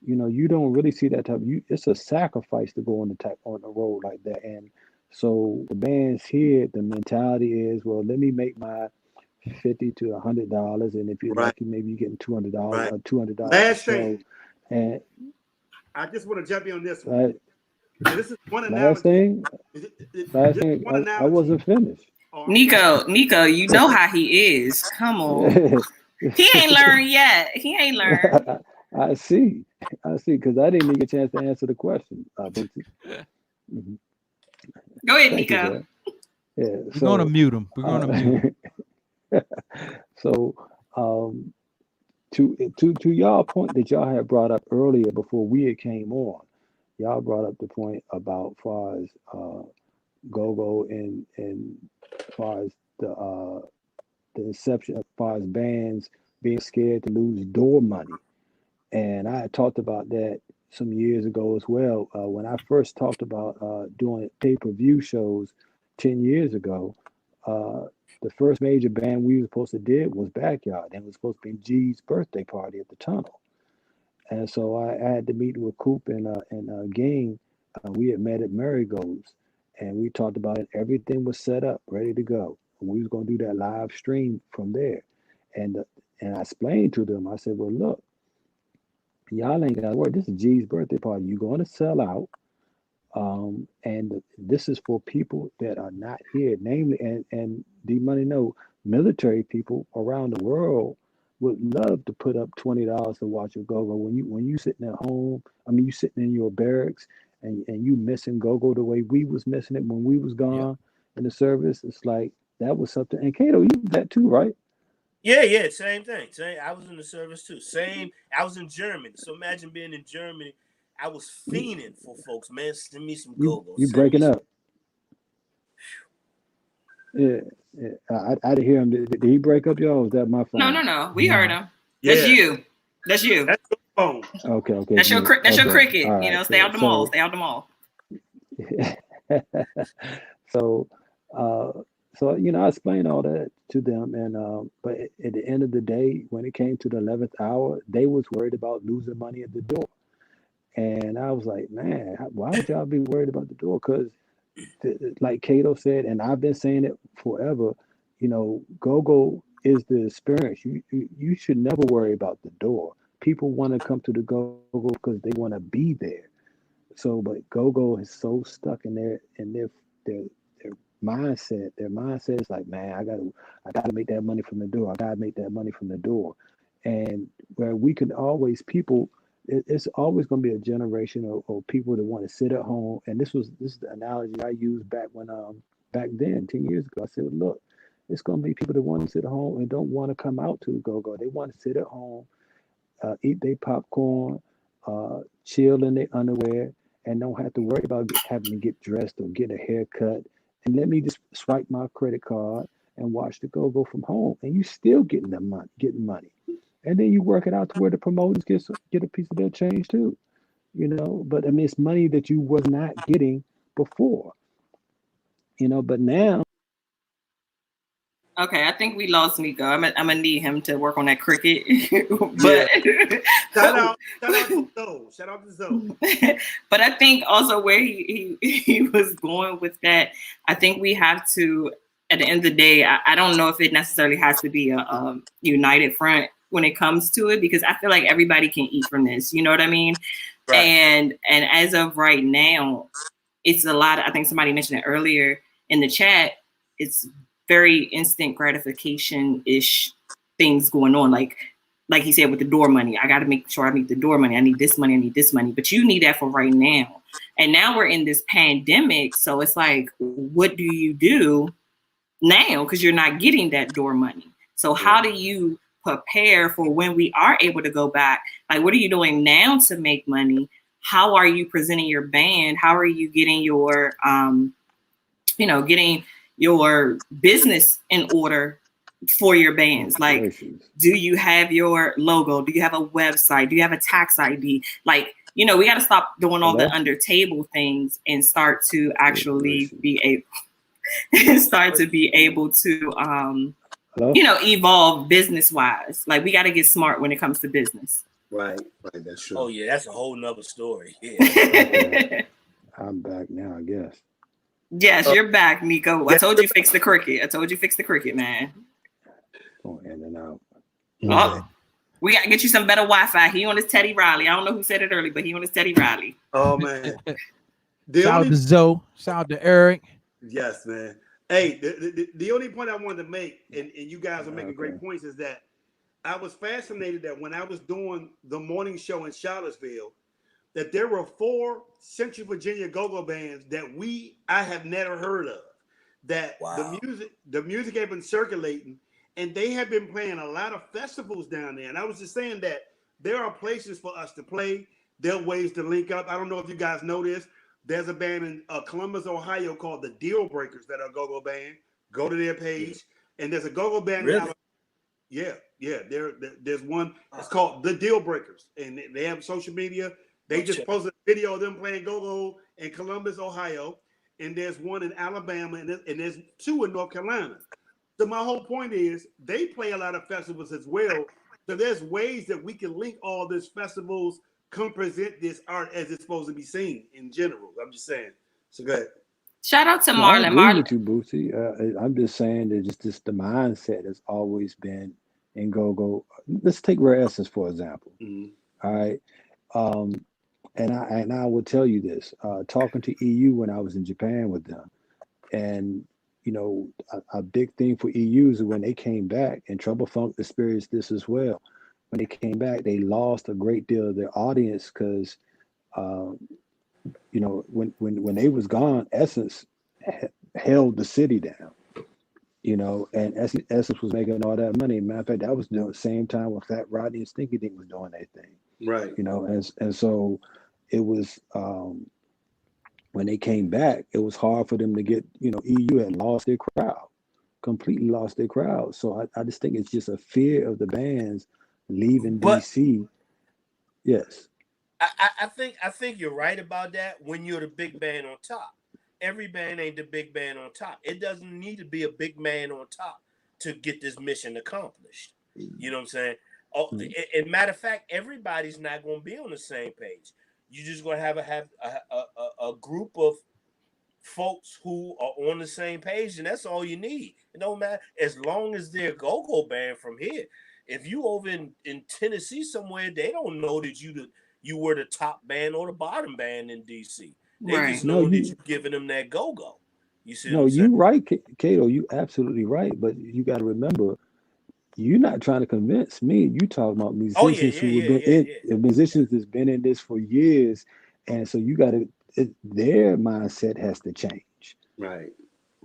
you know, you don't really see that type. It's a sacrifice to go on the road like that. And so the bands here, the mentality is, well, let me make my $50 to $100, and if you're Right. lucky, maybe you're getting $200 Right. or $200 a Last show. thing, And I just want to jump in on this one. right, And this is one last analogy. thing, One I analogy. wasn't finished. Oh, Nico, you know how he is. Come on. He ain't learned yet. He ain't learned. I see, because I didn't even get a chance to answer the question. Bootsy. Mhm. Go ahead, Thank you, Nico. sir. Yeah, We're gonna mute him. We're gonna mute him. so to y'all point that y'all had brought up earlier before we had came on, y'all brought up the point about far as go and far as the inception, as far as bands being scared to lose door money. And I had talked about that some years ago as well. When I first talked about doing pay-per-view shows 10 years ago, the first major band we were supposed to did was Backyard, and it was supposed to be G's birthday party at the Tunnel. And so I had to meet with Coop and Gang. We had met at Marigold's, and we talked about it. Everything was set up, ready to go. We was going to do that live stream from there. And I explained to them, I said, well, look, y'all ain't got to worry. This is G's birthday party. You're going to sell out. And this is for people that are not here, namely, and D Money know, military people around the world would love to put up $20 to watch a go-go. When you sitting at home, I mean, you sitting in your barracks and you missing go-go the way we was missing it when we was gone in the service. It's like that was something. And Kato, you did that too, right? Yeah, same thing. Same. I was in the service too. Same. I was in Germany. So imagine being in Germany. I was fiending for folks, man. Send me some go-go. You breaking up. Yeah. I didn't hear him. Did he break up, y'all? Or was that my phone? No. We heard him. That's you. That's you. That's your phone. Okay. That's your cricket. All right, you know, stay out the mall. Stay out the mall. So you know, I explained all that to them, and but at the end of the day, when it came to the 11th hour, they was worried about losing money at the door, and I was like, man, why would y'all be worried about the door? Because like Kato said, and I've been saying it forever, you know, go-go is the experience. You should never worry about the door. People want to come to the go-go because they want to be there. So, but go-go is so stuck in their mindset. Their mindset is like, man, I gotta make that money from the door. I gotta make that money from the door. And where we can always it's always going to be a generation of people that want to sit at home. And this is the analogy I used back then, 10 years ago. I said, look, it's going to be people that want to sit at home and don't want to come out to the go-go. They want to sit at home, eat their popcorn, chill in their underwear, and don't have to worry about having to get dressed or get a haircut. And let me just swipe my credit card and watch the go-go from home. And you still getting money. And then you work it out to where the promoters get a piece of their change too, you know. But I mean, it's money that you was not getting before, you know. But now, Okay, I think we lost Nico. I'm gonna need him to work on that cricket. But Shout out to Zoe. But I think also where he was going with that, I think we have to, at the end of the day, I don't know if it necessarily has to be a united front when it comes to it, because I feel like everybody can eat from this. You know what I mean? Right. And as of right now, it's a lot. I think somebody mentioned it earlier in the chat. It's very instant gratification-ish things going on. Like he said with the door money, I got to make sure I meet the door money. I need this money. I need this money. But you need that for right now. And now we're in this pandemic. So it's like, what do you do now? Because you're not getting that door money. So how do you prepare for when we are able to go back? Like, what are you doing now to make money? How are you presenting your band? How are you getting your, getting your business in order for your bands? Like, do you have your logo? Do you have a website? Do you have a tax ID? Like, we got to stop doing all the under table things and start to actually be able to evolve business wise. Like, we got to get smart when it comes to business. Right, that's true. Oh yeah, that's a whole nother story. Yeah. I'm back now, I guess. Yes, you're back, Nico. I told you fix the cricket, man. Going in and out. Oh, we got to get you some better Wi-Fi. He on his Teddy Riley. I don't know who said it earlier, but he on his Teddy Riley. Oh man. Shout out to Zoe. Shout out to Eric. Yes, man. Hey, the only point I wanted to make, and you guys are making great points, is that I was fascinated that when I was doing the morning show in Charlottesville, that there were 4 Central Virginia go-go bands that I have never heard of. That the music had been circulating, and they have been playing a lot of festivals down there. And I was just saying that there are places for us to play. There are ways to link up. I don't know if you guys know this. There's a band in Columbus, Ohio called the Deal Breakers that are a go-go band. Go to their page. And there's a go-go band. Really? There's one. It's called the Deal Breakers. And they have social media. They just posted a video of them playing go-go in Columbus, Ohio. And there's one in Alabama. And there's 2 in North Carolina. So my whole point is they play a lot of festivals as well. So there's ways that we can link all these festivals, come present this art as it's supposed to be seen in general. I'm just saying. So go ahead. Shout out to Marlon. I agree with you, Bootsy. I'm just saying that just the mindset has always been in go-go. Let's take Rare Essence, for example. Mm-hmm. All right. And I will tell you this, talking to EU when I was in Japan with them, and a big thing for EU is when they came back, and Trouble Funk experienced this as well. When they came back, they lost a great deal of their audience because, when they was gone, Essence held the city down, and Essence was making all that money. Matter of fact, that was doing the same time when Fat Rodney and Stinky Dink was doing their thing. Right. And so it was, when they came back, it was hard for them to get, EU had lost their crowd, completely lost their crowd. So I just think it's just a fear of the bands leaving DC. Yes. I think you're right about that when you're the big band on top. Every band ain't the big band on top. It doesn't need to be a big man on top to get this mission accomplished. You know what I'm saying? Oh, and matter of fact, everybody's not going to be on the same page. You're just going to have a group of folks who are on the same page, and that's all you need. It don't matter as long as they're a go-go band from here. If you over in Tennessee somewhere, they don't know that you were the top band or the bottom band in DC. They just know that you're giving them that go-go. You see? No, you're right, Kato. You absolutely right. But you got to remember, you're not trying to convince me. You talking about musicians who have been musicians that's been in this for years, and so you got to. Their mindset has to change. Right.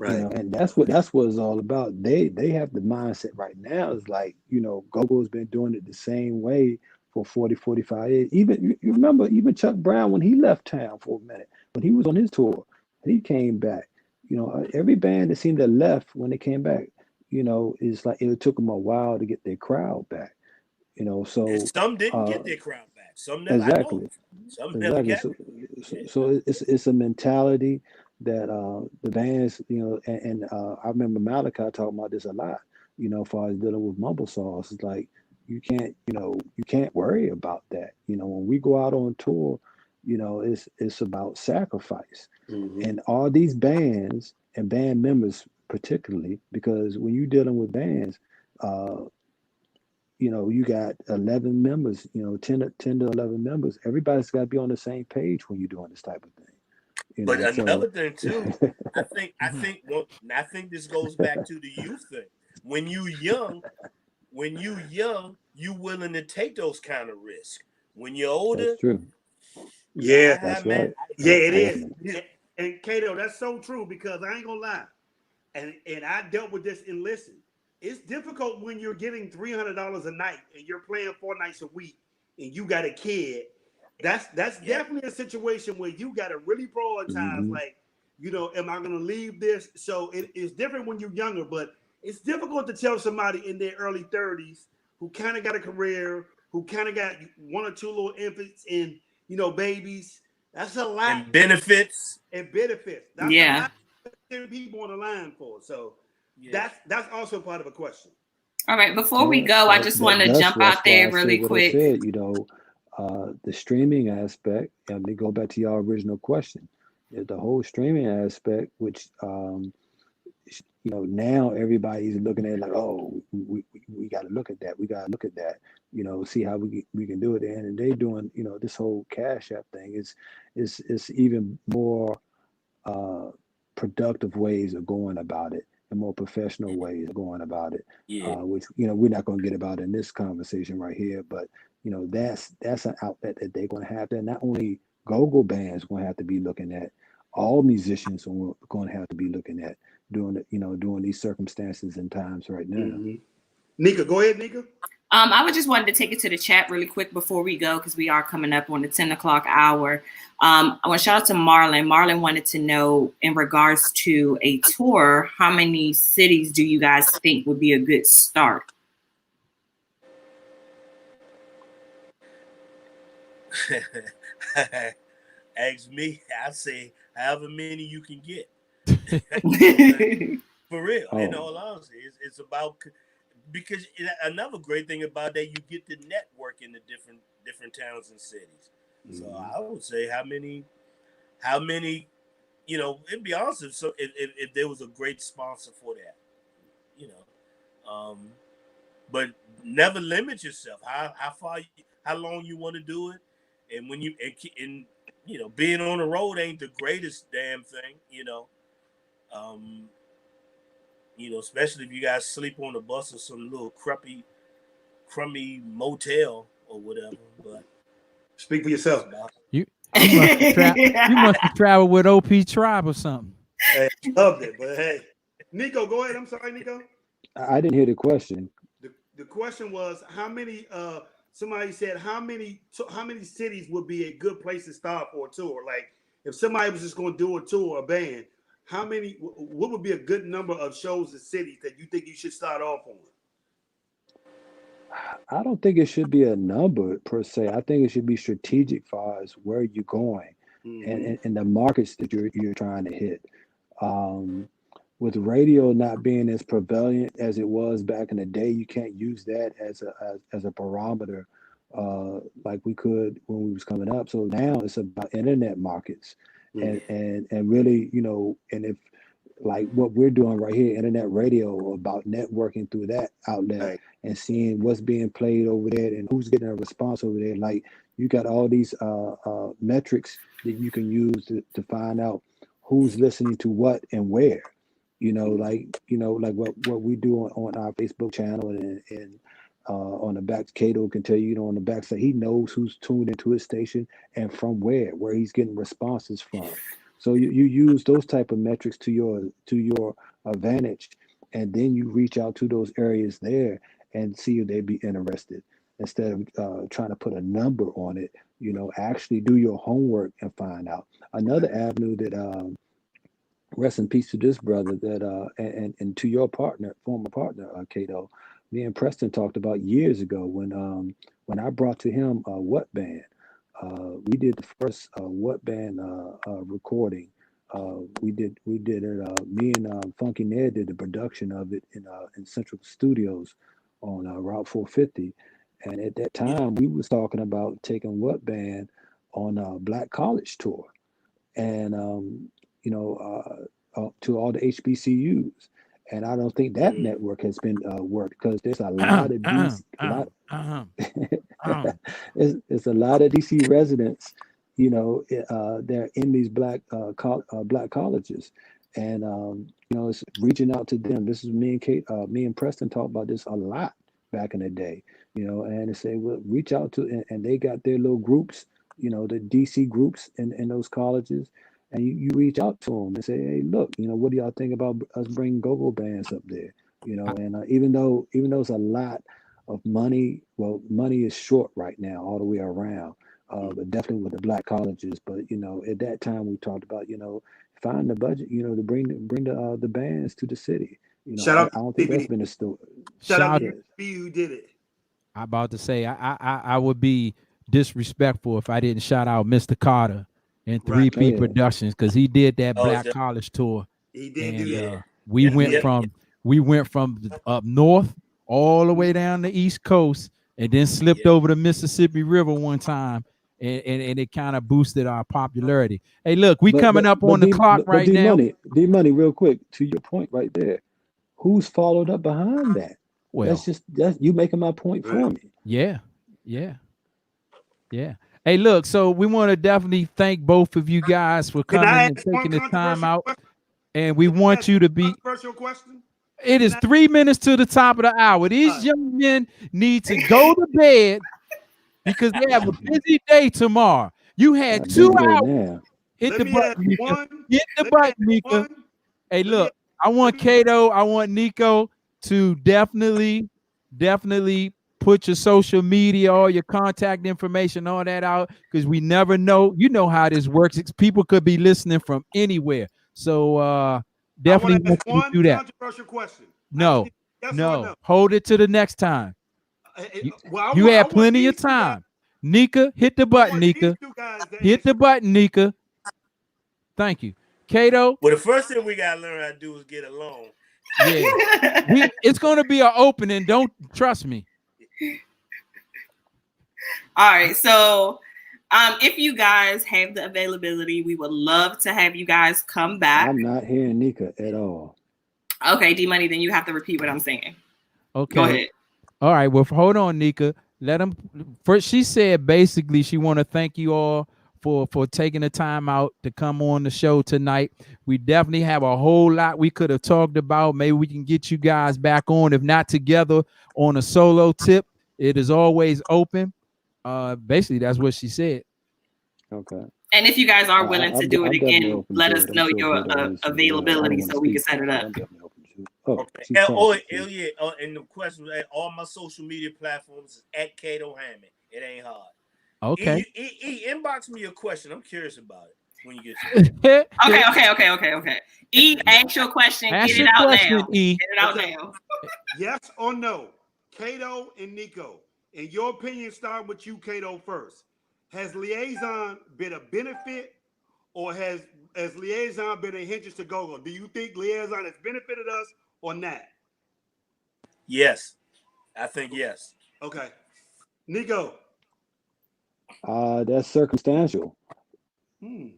And that's what it's all about. They have the mindset right now. Is like, Go-Go's been doing it the same way for 40, 45 years. Even you remember, even Chuck Brown, when he left town for a minute, when he was on his tour, he came back. Every band that seemed to have left when they came back, it's like it took them a while to get their crowd back. So and some didn't get their crowd back. Some never. Exactly. Some never got so it's a mentality that the bands, and I remember Malachi talking about this a lot. As far as dealing with mumble sauce, it's like you can't worry about that. When we go out on tour, it's about sacrifice. Mm-hmm. And all these bands and band members particularly, because when you're dealing with bands, you got 11 members, 10 to 11 members. Everybody's got to be on the same page when you're doing this type of thing. But another thing too, I think this goes back to the youth thing. When you young, you willing to take those kind of risks. When you're older, that's true. Yeah, that's right. Yeah, it is. And Kato, that's so true, because I ain't gonna lie, and I dealt with this in Listen. it's difficult when you're getting $300 a night and you're playing 4 nights a week and you got a kid. That's definitely a situation where you got to really prioritize. Mm-hmm. Like, am I going to leave this? So it's different when you're younger, but it's difficult to tell somebody in their early 30s who kind of got a career, who kind of got one or two little infants and babies. That's a lot. And benefits. That's a lot of people on the line for. So that's also part of a question. All right, before we go, I just want to jump out there really quick. I said, the streaming aspect, and we go back to your original question. The whole streaming aspect, which now everybody's looking at it like, oh, we got to look at that. We got to look at that. See how we can do it. And they doing, this whole Cash App thing is even more productive ways of going about it, and more professional ways of going about it. Which we're not going to get about in this conversation right here, but that's an outlet that they're going to have. That not only go-go bands going to have to be looking at, all musicians are going to have to be looking at during these circumstances and times right now. Mm-hmm. Nico, go ahead, Nico. I would just wanted to take it to the chat really quick before we go, because we are coming up on the 10 o'clock hour. I want to shout out to Marlon. Marlon wanted to know, in regards to a tour, how many cities do you guys think would be a good start? Ask me, I say however many you can get. For real, in all honesty, it's about, because another great thing about that, you get to network in the different towns and cities. Mm-hmm. So I would say how many, it'd be awesome. So if there was a great sponsor for that, but never limit yourself. How long you want to do it, and when being on the road ain't the greatest damn thing, especially if you guys sleep on the bus or some little crummy motel or whatever. But speak for yourself. You must have traveled with OP Tribe or something. Hey, loved it, but hey, Nico, go ahead. I'm sorry, Nico. I didn't hear the question. The question was how many. Somebody said how many cities would be a good place to start for a tour? Like if somebody was just going to do a tour, a band, what would be a good number of shows and cities that you think you should start off on? I don't think it should be a number per se. I think it should be strategic for us where you're going, mm-hmm. and the markets that you're trying to hit. With radio not being as prevalent as it was back in the day, you can't use that as a barometer like we could when we was coming up. So now it's about internet markets, and really, and if like what we're doing right here, internet radio, about networking through that outlet, right, and seeing what's being played over there and who's getting a response over there. Like you got all these metrics that you can use to find out who's listening to what and where. Like what we do on our Facebook channel and on the back, Kato can tell you, on the back side, he knows who's tuned into his station and from where he's getting responses from. So you use those type of metrics to your advantage, and then you reach out to those areas there and see if they'd be interested, instead of trying to put a number on it. Actually do your homework and find out. Another avenue that rest in peace to this brother that and to your former partner, Kato, me and Preston talked about years ago when I brought to him What Band. We did the first What Band recording. We did it. Me and Funky Ned did the production of it in Central Studios on Route 450. And at that time, we was talking about taking What Band on a Black College tour, and to all the HBCUs. And I don't think that network has been worked, because there's a lot of DC, it's a lot of DC residents, they're in these black colleges, and it's reaching out to them. This is me and Preston talked about this a lot back in the day, and they say, well, reach out to, and they got their little groups, the DC groups in those colleges. And you reach out to them and say, hey, look, what do y'all think about us bringing go-go bands up there? you know. And even though it's a lot of money, well, money is short right now all the way around. But definitely with the black colleges. But you know, at that time we talked about, you know, find the budget, you know, to bring the bands to the city. You know, Shout out I to don't think that's TV. been a story. Shout out Shout. to TV who did it. I about to say I would be disrespectful if I didn't shout out Mr. Carter and Right. 3P Oh, yeah. Productions, because he did that Oh, Black yeah. College tour, He did and do that. we And went yeah. from up north all the way down the East Coast, and then slipped Yeah. over the Mississippi River one time, and it kind of boosted our popularity. Hey, look, we coming up on the clock right now. D Money, real quick to your point right there. Who's followed up behind that? Well, That's you making my point for Right. me. yeah. Hey, look, so we want to definitely thank both of you guys for Can coming I and ask one taking the time controversial out, question? and we Can I want ask you to a be. controversial question? It is 3 minutes to the top of the hour. These young men need to go to bed because they have a busy day tomorrow. You had I've 2 been there hours. now. Hit Let the me button, ask Mika. one. Hit the Let me button, ask Mika. one. Hey, Let me look, I want let me- Kato, I want Nico to definitely put your social media, all your contact information, all that out, because we never know. You know how this works. People could be listening from anywhere. So I want definitely to want ask you to one do that. controversial question. No, Yes or no. no? Hold it to the next time. Well, You I had want plenty these of two guys. time. Nika, hit the I button, want these Nika. two guys to Hit the answer. button, Nika. Thank you. Kato, Well, the first thing we gotta learn how to do is get along. yeah. It's gonna be an opening. Don't trust me. All right. So if you guys have the availability, we would love to have you guys come back. I'm not hearing Nika at all. Okay, D Money, then you have to repeat what I'm saying. Okay. Go ahead. All right. Well, hold on, Nika. Let them first. She said basically she want to thank you all for taking the time out to come on the show tonight. We definitely have a whole lot we could have talked about. Maybe we can get you guys back on, if not together, on a solo tip. It is always open. Basically, that's what she said. Okay. And if you guys are willing to do it I'm definitely again, open let to us it. I'm know sure your Kato is, availability I don't so wanna we can speak set for it him, up. but I'm definitely open to it. Oh, Okay. she's And, talking. yeah. And the question, all my social media platforms is at Kato Hammond. It ain't hard. Okay. Inbox me a question. I'm curious about it when you get to it. Okay. E, ask your question. Ask Get your it out question, now. E. Get it out Okay. now. Yes or no? Kato and Nico, in your opinion, start with you, Kato, first. Has Liaison been a benefit, or has Liaison been a hindrance to GoGo? Do you think Liaison has benefited us or not? Yes. I think yes. Okay. Nico. That's circumstantial. Hmm.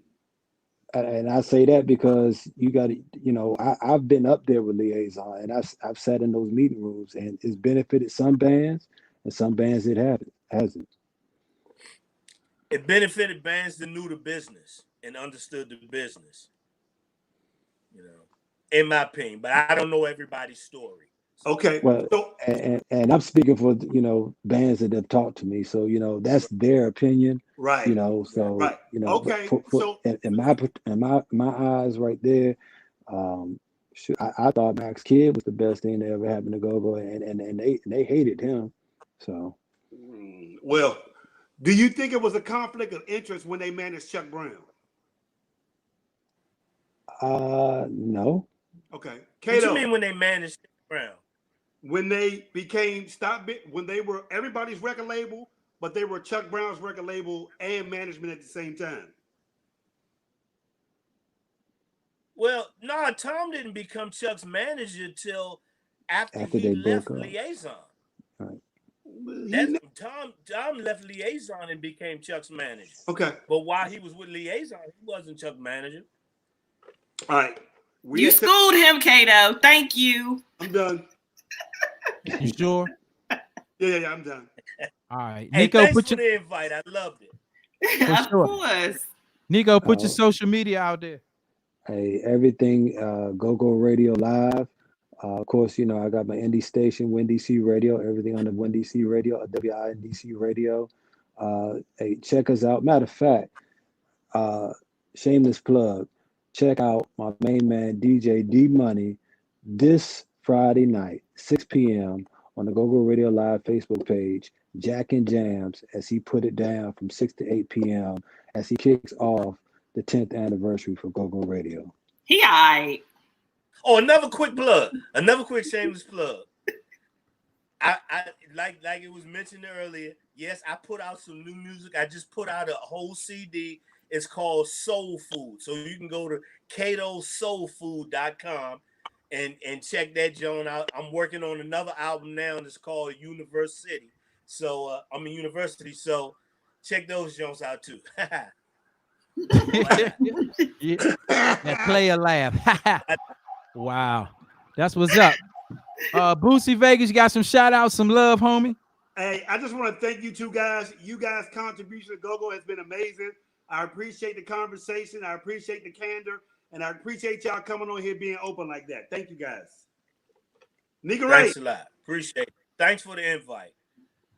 And I say that because you got to, you know, I've been up there with Liaison, and I've sat in those meeting rooms, and it's benefited some bands, and some bands it hasn't. It benefited bands that knew the business and understood the business. You know, in my opinion, but I don't know everybody's story. Okay. Well, So, and I'm speaking for, you know, bands that have talked to me, so you know that's their opinion. right. You know, so Right. you know, but Okay. for So, in my eyes right there, I thought Max Kidd was the best thing that ever happened to GoGo, and they hated him. So well, do you think it was a conflict of interest when they managed Chuck Brown? no. Okay. What you Kato, mean when they managed Brown? when they became when they were everybody's record label, but they were Chuck Brown's record label and management at the same time. Well, no, Tom didn't become Chuck's manager till after he they left broke up. Liaison. Right. Tom left Liaison and became Chuck's manager. Okay. But while he was with Liaison, he wasn't Chuck's manager. All right. You schooled him, Kato. Thank you. I'm done. You sure? Yeah, I'm done. All right. Hey, Nico, thanks put for your the invite. I loved it. for Of sure. course. Nico, put your social media out there. Hey, everything GoGoRadio Live. Of course, you know I got my indie station, WinDC Radio. Everything on the WinDC Radio, WINDC Radio. Hey, check us out. Matter of fact, shameless plug. Check out my main man DJ D Money this Friday night, 6 p.m. on the GogoRadio Live Facebook page, Jack and Jams, as he put it down from 6 to 8 p.m. as he kicks off the 10th anniversary for GogoRadio. He aight. Oh, another quick shameless plug. I like it was mentioned earlier. Yes, I put out some new music. I just put out a whole CD. It's called Soul Food. So you can go to KatoSoulFood.com and check that joint out. I'm working on another album now, and it's called University. So I'm a university. So check those joints out too. That player laugh. Wow. That's what's up. Boosie Vegas, you got some shout outs, some love, homie. Hey, I just want to thank you two guys. You guys' contribution to GoGo has been amazing. I appreciate the conversation. I appreciate the candor. And I appreciate y'all coming on here being open like that. Thank you guys. Nico Ray. Thanks a lot. Appreciate it. Thanks for the invite.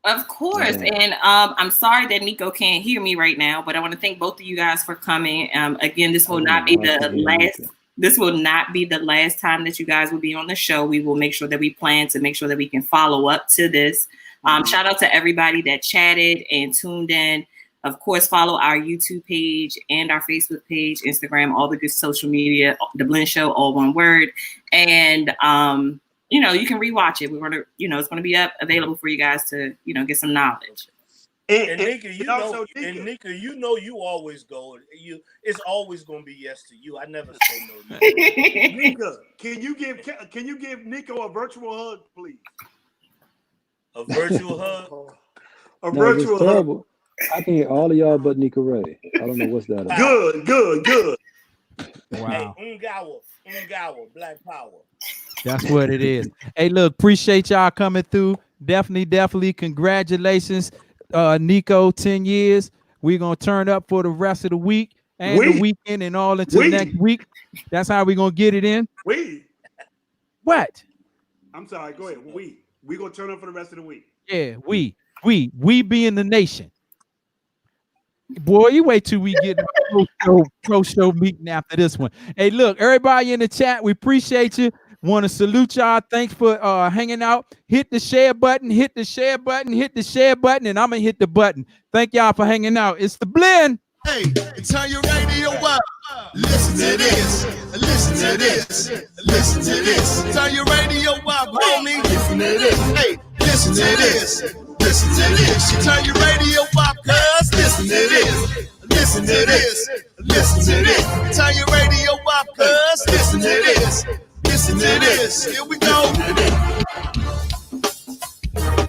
Of course. And I'm sorry that Nico can't hear me right now, but I want to thank both of you guys for coming. Again, this will not be the last. This will not be the last time that you guys will be on the show. We will make sure that we plan to make sure that we can follow up to this. Shout out to everybody that chatted and tuned in. Of course, follow our YouTube page and our Facebook page, Instagram, all the good social media, The Blend Show, all one word. And, you can rewatch it. We're going to, it's going to be available for you guys to, get some knowledge. And Nico, you always go. It's always gonna be yes to you. I never say no. Nico, can you give Nico a virtual hug, please? A virtual hug. Virtual hug. I can hear all of y'all but Nico Ray. I don't know what's that about. Good. Wow. Hey, Ungawa, Black Power. That's what it is. Hey, look, appreciate y'all coming through. Definitely. Congratulations. Nico, 10 years. We're gonna turn up for the rest of the week and the weekend and all into next week. That's how we're gonna get it in. What? I'm sorry, go ahead. We gonna turn up for the rest of the week. Yeah, we being the nation. Boy, you wait till we get pro show meeting after this one. Hey, look, everybody in the chat, we appreciate you. Want to salute y'all. Thanks for hanging out. Hit the share button, and I'm going to hit the button. Thank y'all for hanging out. It's The Blend. Hey, turn your radio up. Listen to this. Turn your radio up, homie. Listen to this. Hey, listen to this. Turn your radio up, cuz. Listen to this. Turn your radio up, cuz. Listen to this. Here we go.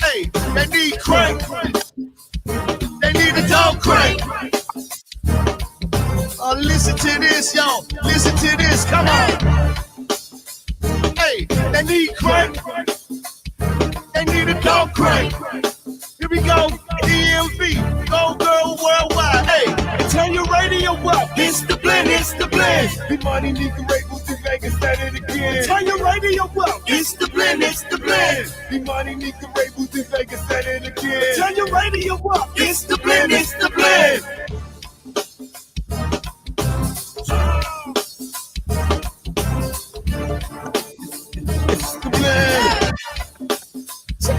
Hey, they need crank. They need a dog crank. Listen to this, y'all. Listen to this. Come on. Hey, they need crank. They need a dog crank. Here we go. DMV. Go girl worldwide. Hey, turn your radio up. It's the blend. Be money, Nico, Ray, Vegas, said it again. Turn your radio up. It's the blend. Be money, Nico, Ray, Vegas, said it again. Turn your radio up. It's the blend.